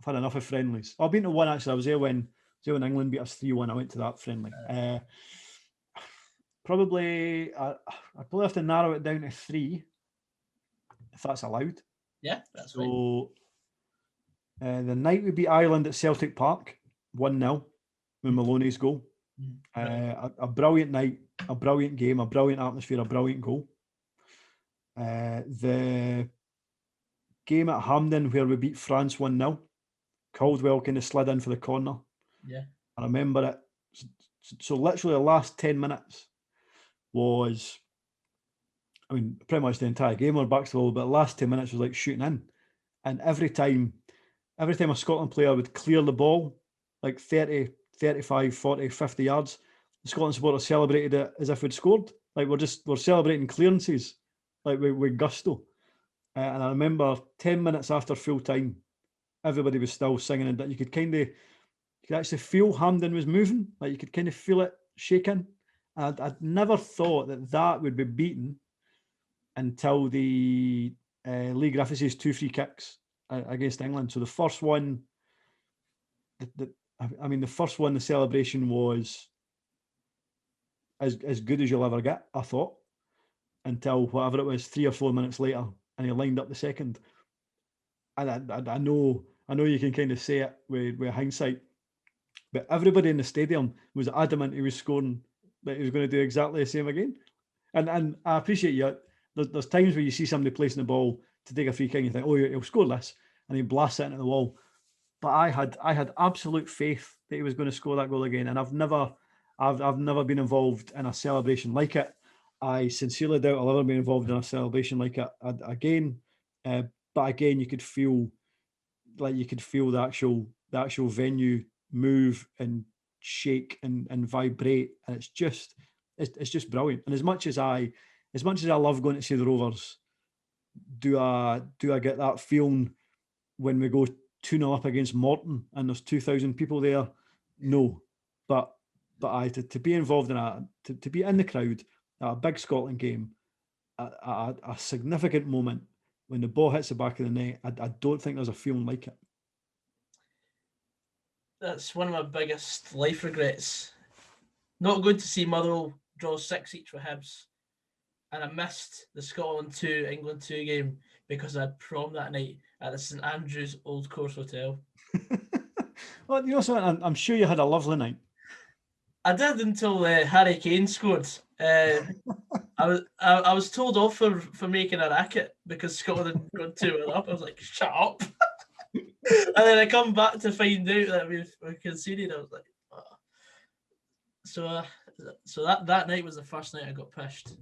I've had enough of friendlies. I've been to one actually. I was there when England beat us 3-1. I went to that friendly. I'd probably have to narrow it down to 3, if that's allowed. Yeah, that's so. The night we beat Ireland at Celtic Park, 1-0, with Maloney's goal. A brilliant night. a brilliant game, a brilliant atmosphere, a brilliant goal. The game at Hampden where we beat France 1-0, Caldwell kind of slid in for the corner. Yeah. I remember it. So literally the last 10 minutes was, I mean, pretty much the entire game were back to the wall, but the last 10 minutes was like shooting in. And every time a Scotland player would clear the ball, like 30, 35, 40, 50 yards, the Scotland supporters celebrated it as if we'd scored. Like we're celebrating clearances, like with gusto. And I remember 10 minutes after full time, everybody was still singing, and you could actually feel Hampden was moving, like you could kind of feel it shaking. And I'd never thought that would be beaten until the Lee Griffiths' 2 free kicks against England. So the first one, the first one, the celebration was as good as you'll ever get, I thought, until whatever it was, 3 or 4 minutes later, and he lined up the second. And I know you can kind of say it with hindsight, but everybody in the stadium was adamant he was scoring, that he was going to do exactly the same again. And I appreciate you. There's times where you see somebody placing the ball to take a free kick and you think, oh, he'll score this, and he blasts it into the wall. But I had absolute faith that he was going to score that goal again, and I've never been involved in a celebration like it. I sincerely doubt I'll ever be involved in a celebration like it again. But again, you could feel the actual venue move and shake and vibrate, and it's just brilliant. And as much as I love going to see the Rovers, do I get that feeling when we go 2-0 up against Morton and there's 2,000 people there? No, but to be involved in to be in the crowd at a big Scotland game, a significant moment when the ball hits the back of the net, I don't think there's a feeling like it. That's one of my biggest life regrets. Not going to see Motherwell draw 6 each with Hibs, and I missed the Scotland 2, England 2 game because I had prom that night at the St Andrews Old Course Hotel. Well, you know something, I'm sure you had a lovely night. I did until Harry Kane scored. I was told off for making a racket because Scotland had gone 2-1 up. I was like, shut up. And then I come back to find out that we conceded. I was like, oh. So that night was the first night I got pished.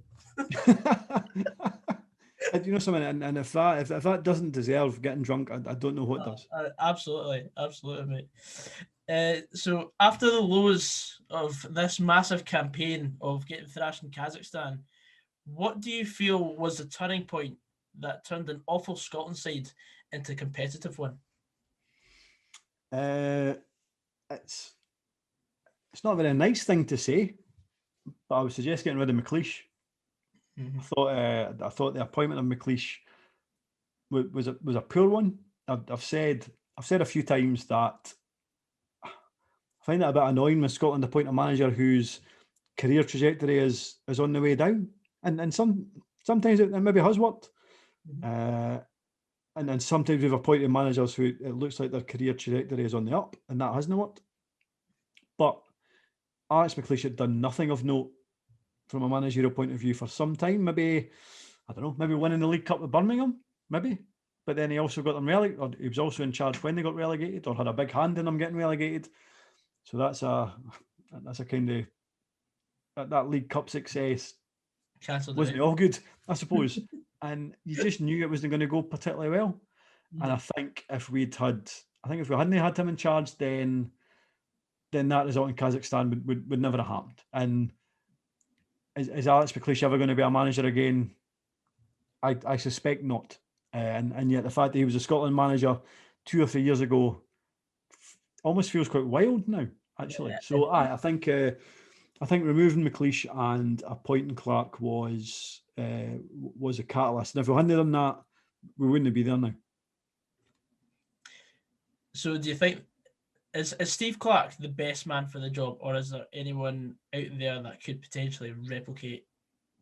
You know something, and if that doesn't deserve getting drunk, I don't know what does. Absolutely, mate. So after the lows of this massive campaign of getting thrashed in Kazakhstan, what do you feel was the turning point that turned an awful Scotland side into a competitive one? It's not a very nice thing to say, but I would suggest getting rid of McLeish. Mm-hmm. I thought the appointment of McLeish was a poor one. I've said a few times that I find it a bit annoying when Scotland appoint a manager whose career trajectory is on the way down, and sometimes it maybe has worked, and then sometimes we've appointed managers who it looks like their career trajectory is on the up, and that hasn't worked. But Alex McLeish had done nothing of note from a managerial point of view for some time. Maybe, I don't know, maybe winning the League Cup with Birmingham, maybe. But then he also got them relegated, or he was also in charge when they got relegated, or had a big hand in them getting relegated. So that's a kind of that League Cup success wasn't all good, I suppose. And you just knew it wasn't going to go particularly well. And I think if we hadn't had him in charge, then that result in Kazakhstan would never have happened. And is Alex McLeish ever going to be a manager again? I suspect not. And yet the fact that he was a Scotland manager 2 or 3 years ago almost feels quite wild now, actually. Yeah. So I think removing McLeish and appointing Clark was a catalyst. And if we hadn't done that, we wouldn't be there now. So do you think is Steve Clark the best man for the job, or is there anyone out there that could potentially replicate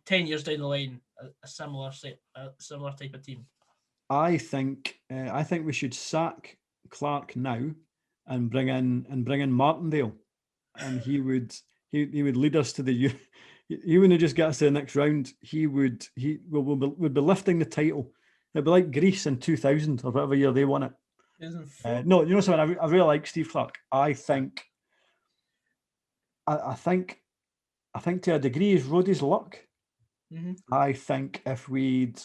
10 years down the line a similar type of team? I think we should sack Clark now and bring in Martindale, and he would lead us to the he wouldn't just get us to the next round. We'd be lifting the title. It'd be like Greece in 2000 or whatever year they won it. No, you know something. I really like Steve Clarke. I think to a degree he's rode his luck. Mm-hmm. I think if we'd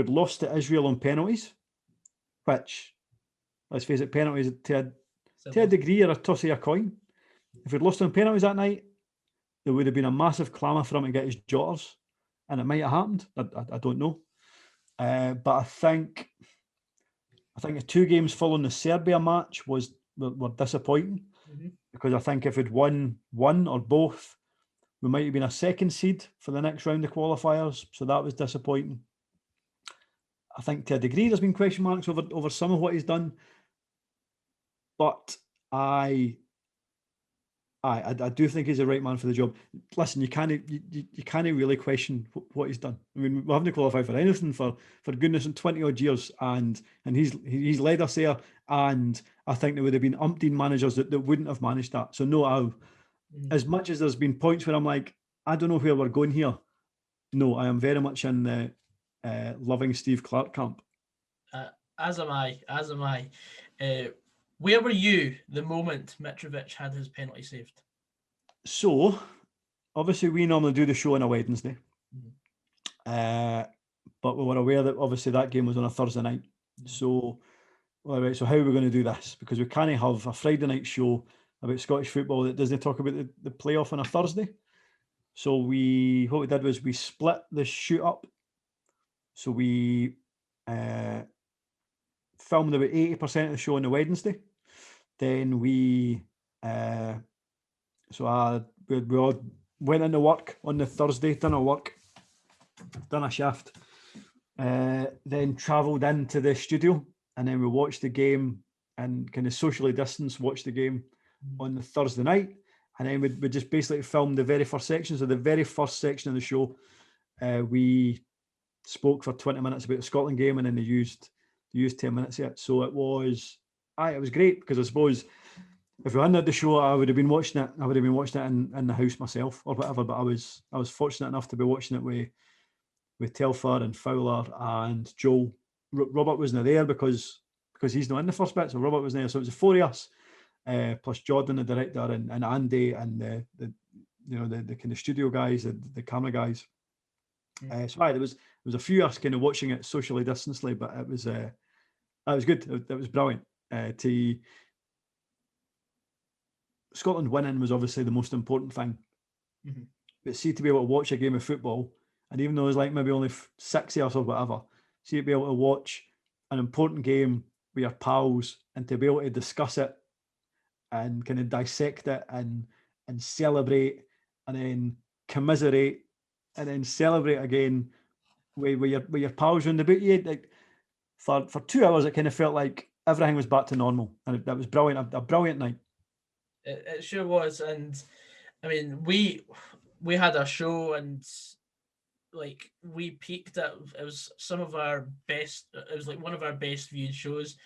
lost to Israel on penalties, which, let's face it, penalties to a degree are a toss of a coin. If we'd lost on penalties that night, there would have been a massive clamour for him to get his jotters, and it might have happened. I don't know, but I think the 2 games following the Serbia match were disappointing, because I think if we'd won one or both, we might have been a second seed for the next round of qualifiers. So that was disappointing. I think to a degree there's been question marks over some of what he's done, but I do think he's the right man for the job. Listen, you can't really question what he's done. I mean, we haven't qualified for anything for goodness in 20 odd years, and he's led us there. And I think there would have been umpteen managers that wouldn't have managed that. So no, as much as there's been points where I'm like, I don't know where we're going here. No, I am very much in the loving Steve Clarke camp. As am I. Where were you the moment Mitrovic had his penalty saved? So, obviously, we normally do the show on a Wednesday. But we were aware that obviously that game was on a Thursday night. So, all right, so how are we going to do this? Because we can't have a Friday night show about Scottish football that doesn't talk about the playoff on a Thursday. So what we did was we split the shoot up. So we filmed about 80% of the show on the Wednesday. Then we all went into work on the Thursday, done a shift, then travelled into the studio, and then we watched the game and kind of socially distanced, watched the game on the Thursday night, and then we just basically filmed the very first section. So the very first section of the show, we spoke for 20 minutes about the Scotland game, and then they used 10 minutes of it. So it was great, because I suppose if we hadn't had the show, I would have been watching it. I would have been watching it in the house myself or whatever. But I was fortunate enough to be watching it with Telfer and Fowler and Joel. Robert wasn't there because he's not in the first bit, so Robert was there. So it was the 4 of us, plus Jordan, the director, and Andy, and the kind of studio guys, the camera guys. So there was a few of us kind of watching it socially distancedly, but it was good. It was brilliant. Scotland winning was obviously the most important thing. But see, to be able to watch a game of football, and even though there's like maybe only 6 of us or whatever, see, to be able to watch an important game with your pals and to be able to discuss it and kind of dissect it and celebrate and then commiserate and then celebrate again with your pals around about you. Like for 2 hours, it kind of felt like everything was back to normal, and that was brilliant. A brilliant night. It sure was, and I mean, we had a show, and like we peaked at, it was some of our best. It was like one of our best viewed shows,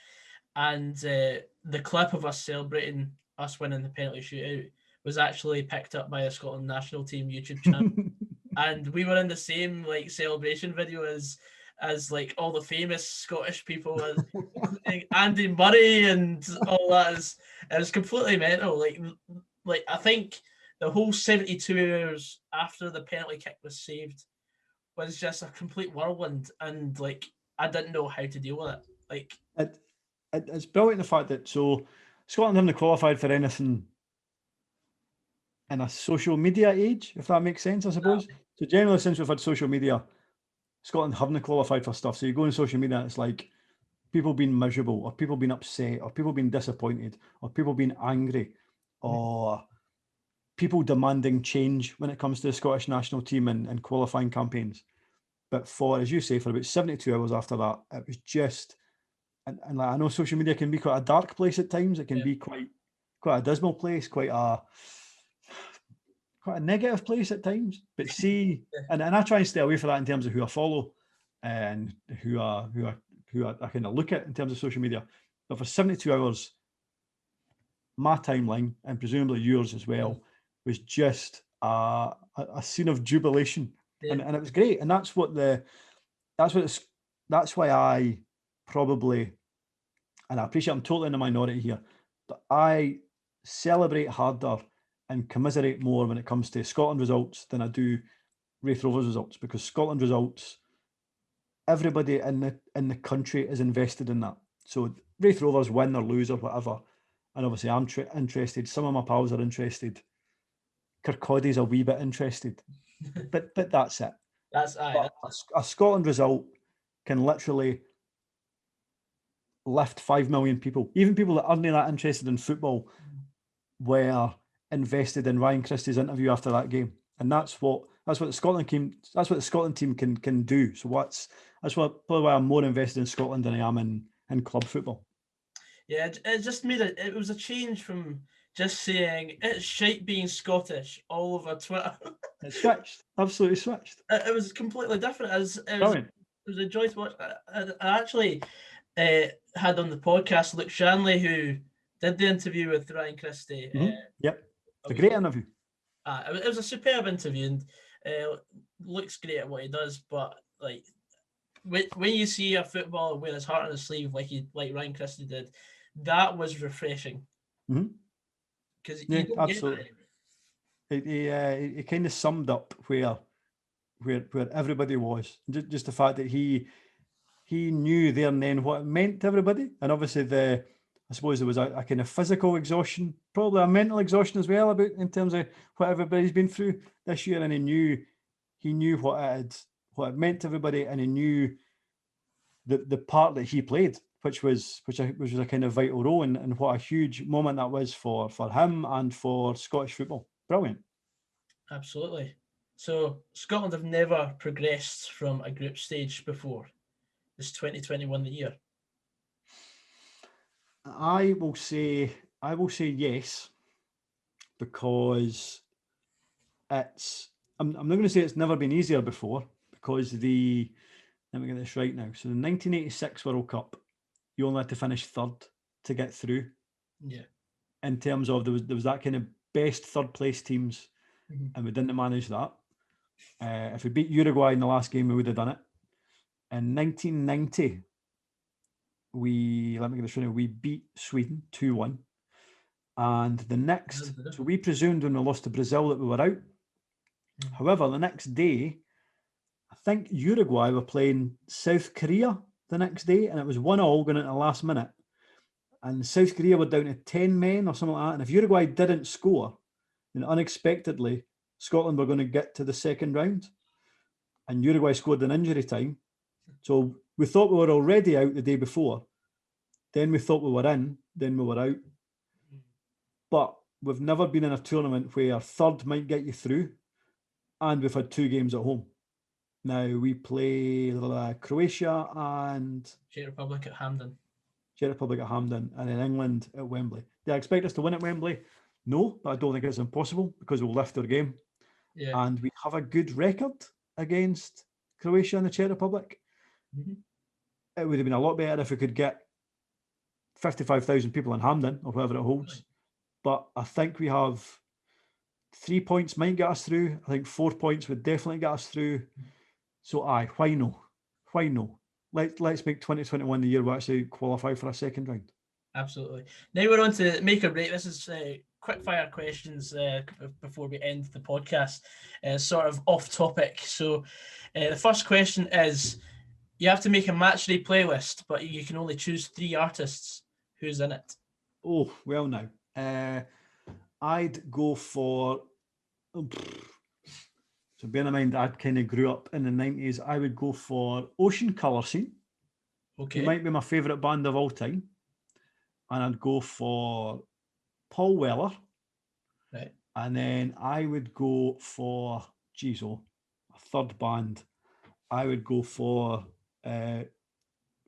and the clip of us celebrating us winning the penalty shootout was actually picked up by a Scotland national team YouTube channel, and we were in the same like celebration video as like all the famous Scottish people, including Andy Murray and all that. It was completely mental. Like I think the whole 72 hours after the penalty kick was saved was just a complete whirlwind, and like I didn't know how to deal with it. Like it's brilliant, the fact that Scotland haven't qualified for anything in a social media age, if that makes sense, I suppose. Yeah. So generally, since we've had social media, Scotland haven't qualified for stuff. So you go on social media, and it's like people being miserable, or people being upset, or people being disappointed, or people being angry, or people demanding change when it comes to the Scottish national team and qualifying campaigns. But for, as you say, for about 72 hours after that, it was just, and like, I know social media can be quite a dark place at times. It can be quite a dismal place, quite a negative place at times. But see, and I try and stay away from that in terms of who I follow and who I kind of look at in terms of social media. But for 72 hours, my timeline, and presumably yours as well, was just a scene of jubilation, Yeah. and it was great. And that's why I probably, and I appreciate I'm totally in the minority here, but I celebrate harder and commiserate more when it comes to Scotland results than I do Raith Rovers results, because Scotland results, everybody in the country is invested in that. So Raith Rovers win or lose or whatever, and obviously I'm interested. Some of my pals are interested. Kirkcaldy's a wee bit interested, but that's it. But a Scotland result can literally lift 5 million people. Even people that aren't that interested in football were invested in Ryan Christie's interview after that game, and that's what the Scotland team can do. So probably why I'm more invested in Scotland than I am in club football. Yeah, it just made it was a change from just saying it's shite being Scottish all over Twitter. It switched, absolutely switched. It was completely different. It was a joy to watch. I actually had on the podcast Luke Shanley, who did the interview with Ryan Christie. Yep, it's a great interview. It was a superb interview, and Luke's great at what he does. But like when you see a footballer wear his heart on his sleeve like Ryan Christie did, that was refreshing. Because absolutely. He kind of summed up where everybody was. Just the fact that he knew there and then what it meant to everybody, and obviously I suppose there was a kind of physical exhaustion, probably a mental exhaustion as well, about in terms of what everybody's been through this year, and he knew what it meant to everybody, and he knew the part that he played, which was a kind of vital role, and what a huge moment that was for him and for Scottish football. Brilliant. Absolutely. So Scotland have never progressed from a group stage before. Is 2021 the year? I will say yes, because it's. I'm not going to say it's never been easier before, because let me get this right now. So the 1986 World Cup, you only had to finish third to get through. Yeah. In terms of there was that kind of best third place teams, and we didn't manage that. If we beat Uruguay in the last game, we would have done it. In 1990, we beat Sweden 2-1. And the next, so we presumed when we lost to Brazil that we were out. However, the next day, I think Uruguay were playing South Korea the next day, and it was 1-1 going into the last minute. And South Korea were down to 10 men or something like that. And if Uruguay didn't score, then unexpectedly, Scotland were going to get to the second round. And Uruguay scored in injury time. So we thought we were already out the day before. Then we thought we were in. Then we were out. But we've never been in a tournament where third might get you through. And we've had 2 games at home. Now we play Croatia and Czech Republic at Hampden. And in England at Wembley. Do I expect us to win at Wembley? No, but I don't think it's impossible, because we'll lift our game. Yeah. And we have a good record against Croatia and the Czech Republic. It would have been a lot better if we could get 55,000 people in Hampden or wherever it holds. Right. But I think we have 3 points might get us through. I think 4 points would definitely get us through. So why no? Why no? Let's make 2021 the year we actually qualify for a second round. Absolutely. Now we're on to make or break. This is quick fire questions before we end the podcast, sort of off topic. So the first question is, you have to make a match day playlist, but you can only choose 3 artists. Who's in it? Oh, well now. I'd go for... So bearing in mind, I kind of grew up in the 90s. I would go for Ocean Colour Scene. Okay. It might be my favourite band of all time. And I'd go for Paul Weller. Right. And then I would go for, a third band. I would go for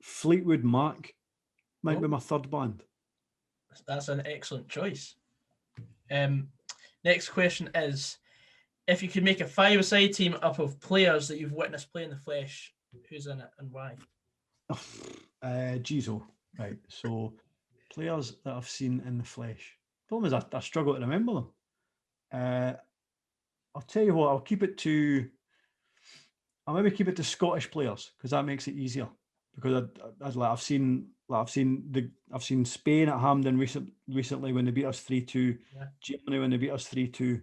Fleetwood Mac. Might be my third band. That's an excellent choice. Next question is, if you could make a 5-a-side team up of players that you've witnessed play in the flesh, who's in it and why? Right. So players that I've seen in the flesh. The problem is I struggle to remember them. I'll tell you what. I'll maybe keep it to Scottish players because that makes it easier. Because I've seen Spain at Hampden recently when they beat us 3-2. Yeah. Germany when they beat us 3-2.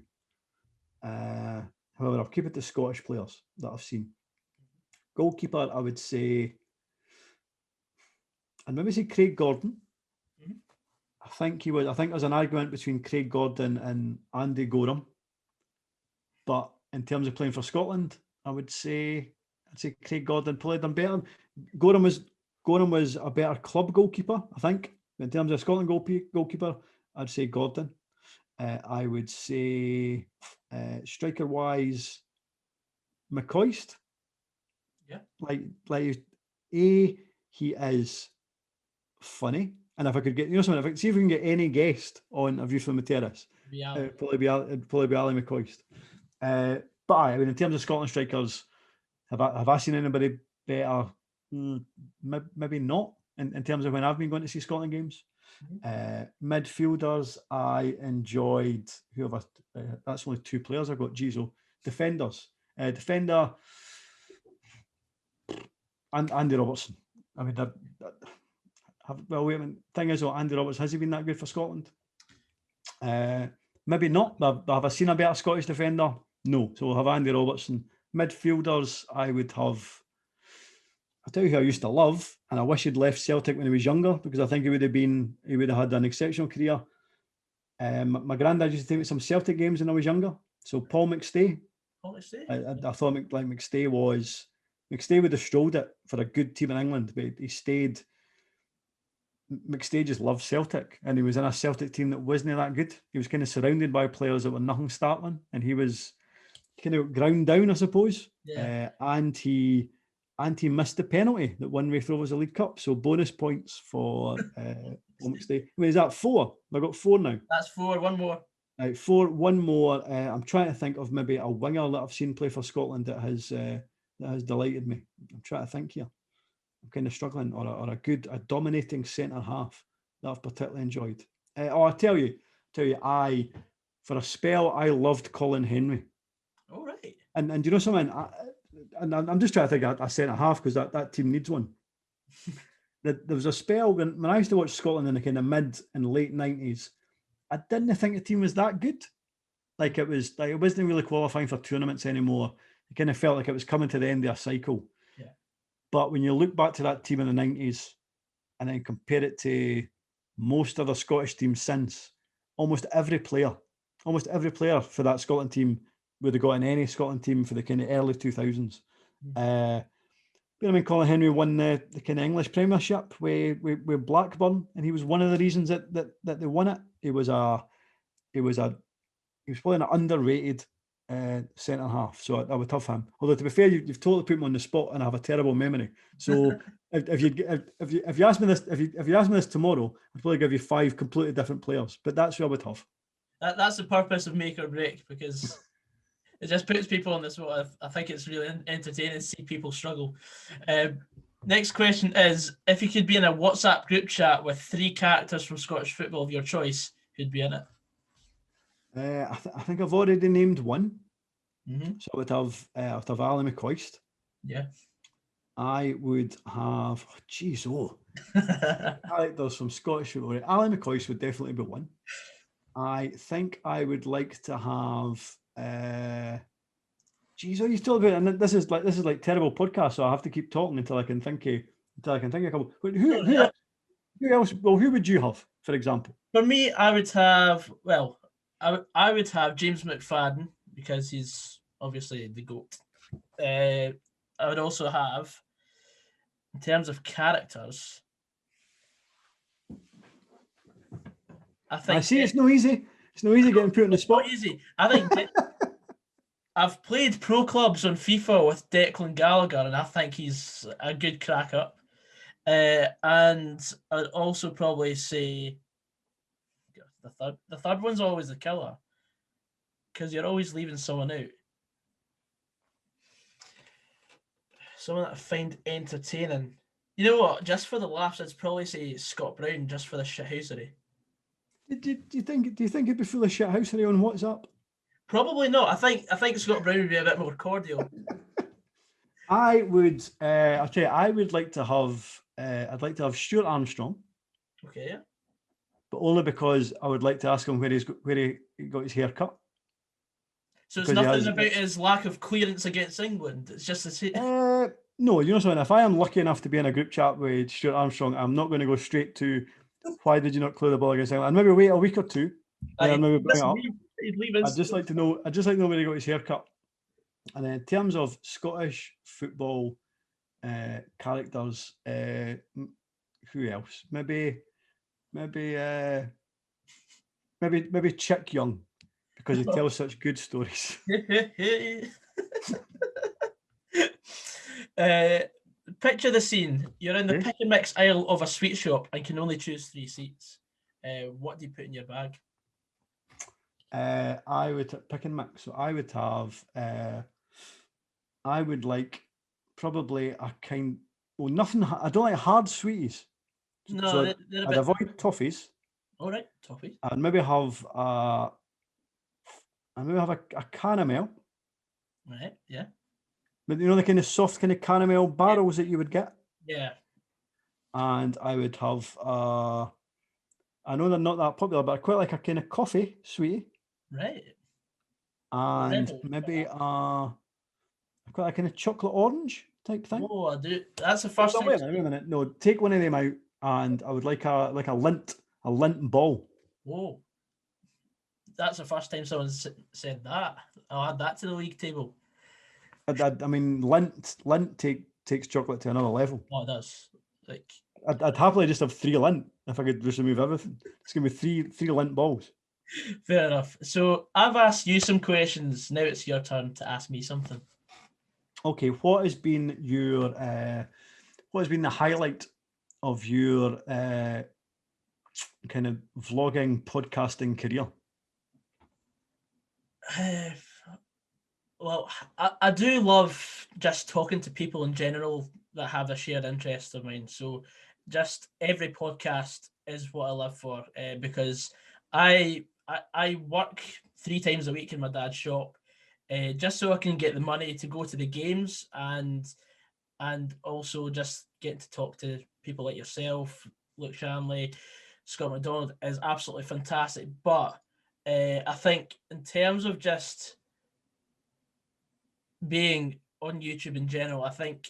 However, I'll keep it to Scottish players that I've seen. Goalkeeper, I would say, I'd maybe say Craig Gordon. Mm-hmm. I think there's an argument between Craig Gordon and Andy Gorham. But in terms of playing for Scotland, I'd say Craig Gordon played them better. Gorham was a better club goalkeeper, I think. In terms of Scotland goalkeeper, I'd say Gordon. I would say striker-wise, McCoist. Yeah. Like he is funny. And if I could get, see if we can get any guest on A View from the Terrace, it'd probably be Ali McCoist. But I mean, in terms of Scotland strikers, have I seen anybody better? Maybe not. In terms of when I've been going to see Scotland games. Mm-hmm. Midfielders, I enjoyed. That's only two players I've got. Geez, defenders. Defender, and Andy Robertson. I mean, wait a minute. Thing is, Andy Robertson, has he been that good for Scotland? Maybe not. Have I seen a better Scottish defender? No. So we'll have Andy Robertson. Midfielders, I would have. I'll tell you who I used to love, and I wish he'd left Celtic when he was younger because I think he would have had an exceptional career. My granddad used to take me to some Celtic games when I was younger. So Paul McStay. I thought McStay would have strolled it for a good team in England, but he stayed. McStay just loved Celtic, and he was in a Celtic team that wasn't that good. He was kind of surrounded by players that were nothing startling, and he was kind of ground down, I suppose. Yeah. And he missed the penalty that won Raith Rovers the League Cup. So bonus points for McStay. I mean, is that 4? I've got 4 now. That's 4. One more. Right, 4. One more. I'm trying to think of maybe a winger that I've seen play for Scotland that has delighted me. I'm trying to think here. I'm kind of struggling, or a dominating centre half that I've particularly enjoyed. I tell you, for a spell I loved Colin Henry. All right. And you know something? I'm just trying to think of a centre half because that team needs one. There was a spell when I used to watch Scotland in the kind of mid and late 90s. I didn't think the team was that good. It wasn't really qualifying for tournaments anymore. It kind of felt like it was coming to the end of a cycle. Yeah. But when you look back to that team in the 90s and then compare it to most other Scottish teams since, almost every player for that Scotland team would have got in any Scotland team for the kind of early 2000s. Colin Henry won the kind of English Premiership with Blackburn, and he was one of the reasons that they won it. He was probably an underrated centre half, so I would have him. Although to be fair, you've totally put me on the spot, and I have a terrible memory. So if you ask me this tomorrow, I'd probably give you 5 completely different players. But that's who I would have. That's the purpose of Make or Break, because it just puts people on the spot. I think it's really entertaining to see people struggle. Next question is, if you could be in a WhatsApp group chat with 3 characters from Scottish football of your choice, who'd be in it? I think I've already named one. Mm-hmm. So I would have Ali McCoist. Yeah. I would have characters from Scottish football. Ali McCoist would definitely be one. I think I would like to have you told me, and this is like terrible podcast, so I have to keep talking until I can think of a couple. Who else? Well, who would you have, for example? For me, I would have James McFadden, because he's obviously the GOAT. I would also have, in terms of characters, I see it's no easy. It's no easy getting put on the spot. Not easy. I think I've played pro clubs on FIFA with Declan Gallagher, and I think he's a good crack up. And I'd also probably say the third one's always the killer, because you're always leaving someone out. Someone that I find entertaining. You know what? Just for the laughs, I'd probably say Scott Brown, just for the shithousery. Do you think it'd be full of shithousery on WhatsApp? Probably not. I think Scott Brown would be a bit more cordial. I would. I'll tell you. I would like to have. I'd like to have Stuart Armstrong, Okay, yeah. but only because I would like to ask him where he got his hair cut. So it's Because he nothing has- about his lack of clearance against England. It's just the same. No, you know something. If I am lucky enough to be in a group chat with Stuart Armstrong, I'm not going to go straight to why did you not clear the ball against England? And maybe wait a week or two. And maybe bring it up. He'd leave I'd just like to know. I'd just like to know where he got his hair cut. And then in terms of Scottish football characters, who else? Maybe Chick Young, because he tells such good stories. Picture the scene. You're in the Okay. pick and mix aisle of a sweet shop and can only choose 3 seats. What do you put in your bag? I would pick and mix. So I would have. I would like probably a kind. Well, nothing. I don't like hard sweeties. No, So they're a I'd bit. avoid toffees. All right, toffee. I'd maybe have a caramel. Right, yeah, But you know the kind of soft kind of caramel barrels that you would get. yeah. And I would have I know they're not that popular, but I quite like a kind of coffee sweetie. Right. And Rebel. maybe I quite like a kind of chocolate orange type thing. Oh, I do. That's the first No, time. wait a minute. No, take one of them out, and I would like a lint ball. Whoa. That's the first time someone's said that. I'll add that to the league table. I mean, lint takes chocolate to another level. Oh, it does. Like, I'd happily just have 3 lint if I could just remove everything. It's gonna be three lint balls. fair enough. So I've asked you some questions. Now it's your turn to ask me something. Okay, what has been the highlight of your kind of vlogging, podcasting career? Well, I do love just talking to people in general that have a shared interest of mine. So just every podcast is what I live for, because I work 3 times a week in my dad's shop, just so I can get the money to go to the games and also just get to talk to people like yourself, Luke Shanley, Scott McDonald is absolutely fantastic. But I think in terms of just being on YouTube in general, I think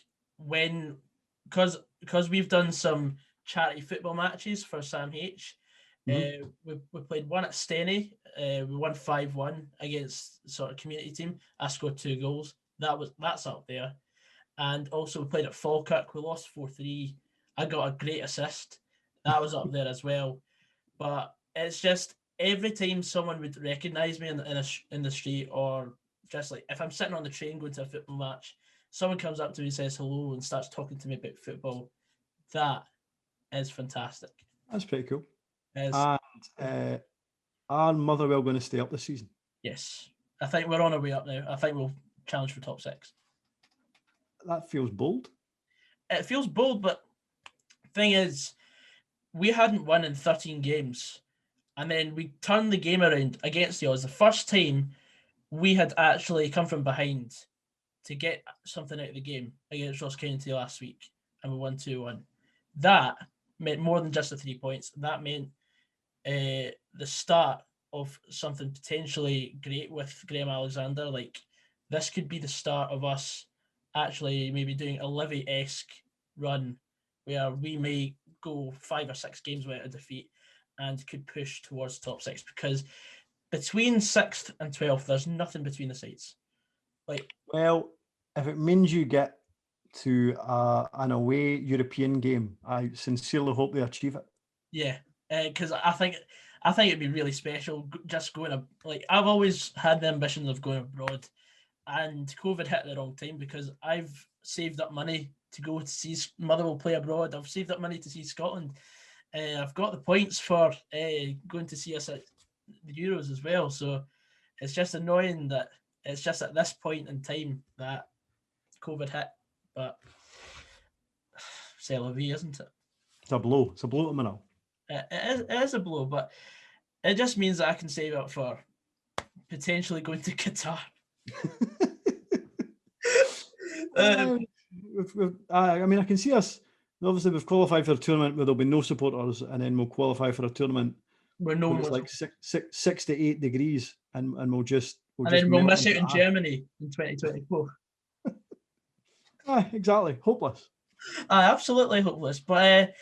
because we've done some charity football matches for Sam H. We played one at Steny. We won 5-1 against sort of community team. I scored 2 goals. That's up there. And also we played at Falkirk. We lost 4-3. I got a great assist. That was up there as well. But it's just every time someone would recognise me in the street, or just like if I'm sitting on the train going to a football match, someone comes up to me and says hello and starts talking to me about football. That is fantastic. That's pretty cool. And are Motherwell going to stay up this season? yes, I think we're on our way up now. I think we'll challenge for top 6. That feels bold. It feels bold, but thing is, we hadn't won in 13 games, and then we turned the game around against the odds. The first time we had actually come from behind to get something out of the game against Ross County last week, and we won 2-1. That meant more than just the 3 points. That meant the start of something potentially great with Graham Alexander. Like, this could be the start of us actually maybe doing a Livy-esque run where we may go 5 or 6 games without a defeat and could push towards top 6, because between 6th and 12th, there's nothing between the sides. Like, well, if it means you get to an away European game, I sincerely hope they achieve it. Yeah, because I think it'd be really special just going like, I've always had the ambitions of going abroad, and COVID hit at the wrong time because I've saved up money to go to see Motherwell play abroad. I've saved up money to see Scotland. I've got the points for going to see us at the Euros as well. So it's just annoying that it's just at this point in time that COVID hit. But c'est la vie, isn't it? It's a blow. It's a blow to Manal. It is a blow, but it just means that I can save up for potentially going to Qatar. I mean, I can see us. Obviously, we've qualified for a tournament where there'll be no supporters, and then we'll qualify for a tournament where no where one it's was, like 6 to 8 degrees, and we'll just and then we'll melt miss out into in ice. Germany in 2024. Exactly. Hopeless. Absolutely hopeless. But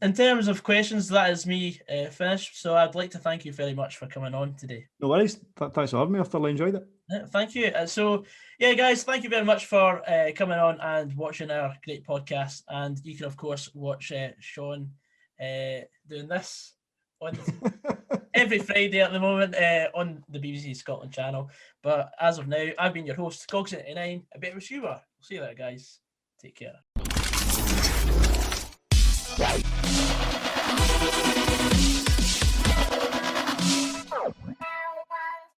in terms of questions, that is me finished. So I'd like to thank you very much for coming on today. No worries. Thanks for having me. I thoroughly enjoyed it. Thank you. So, yeah, guys, thank you very much for coming on and watching our great podcast. And you can, of course, watch Shaughan doing this on every Friday at the moment on the BBC Scotland channel. But as of now, I've been your host, Goggsysaan, a bit of a viewer. See you later, guys. Take care.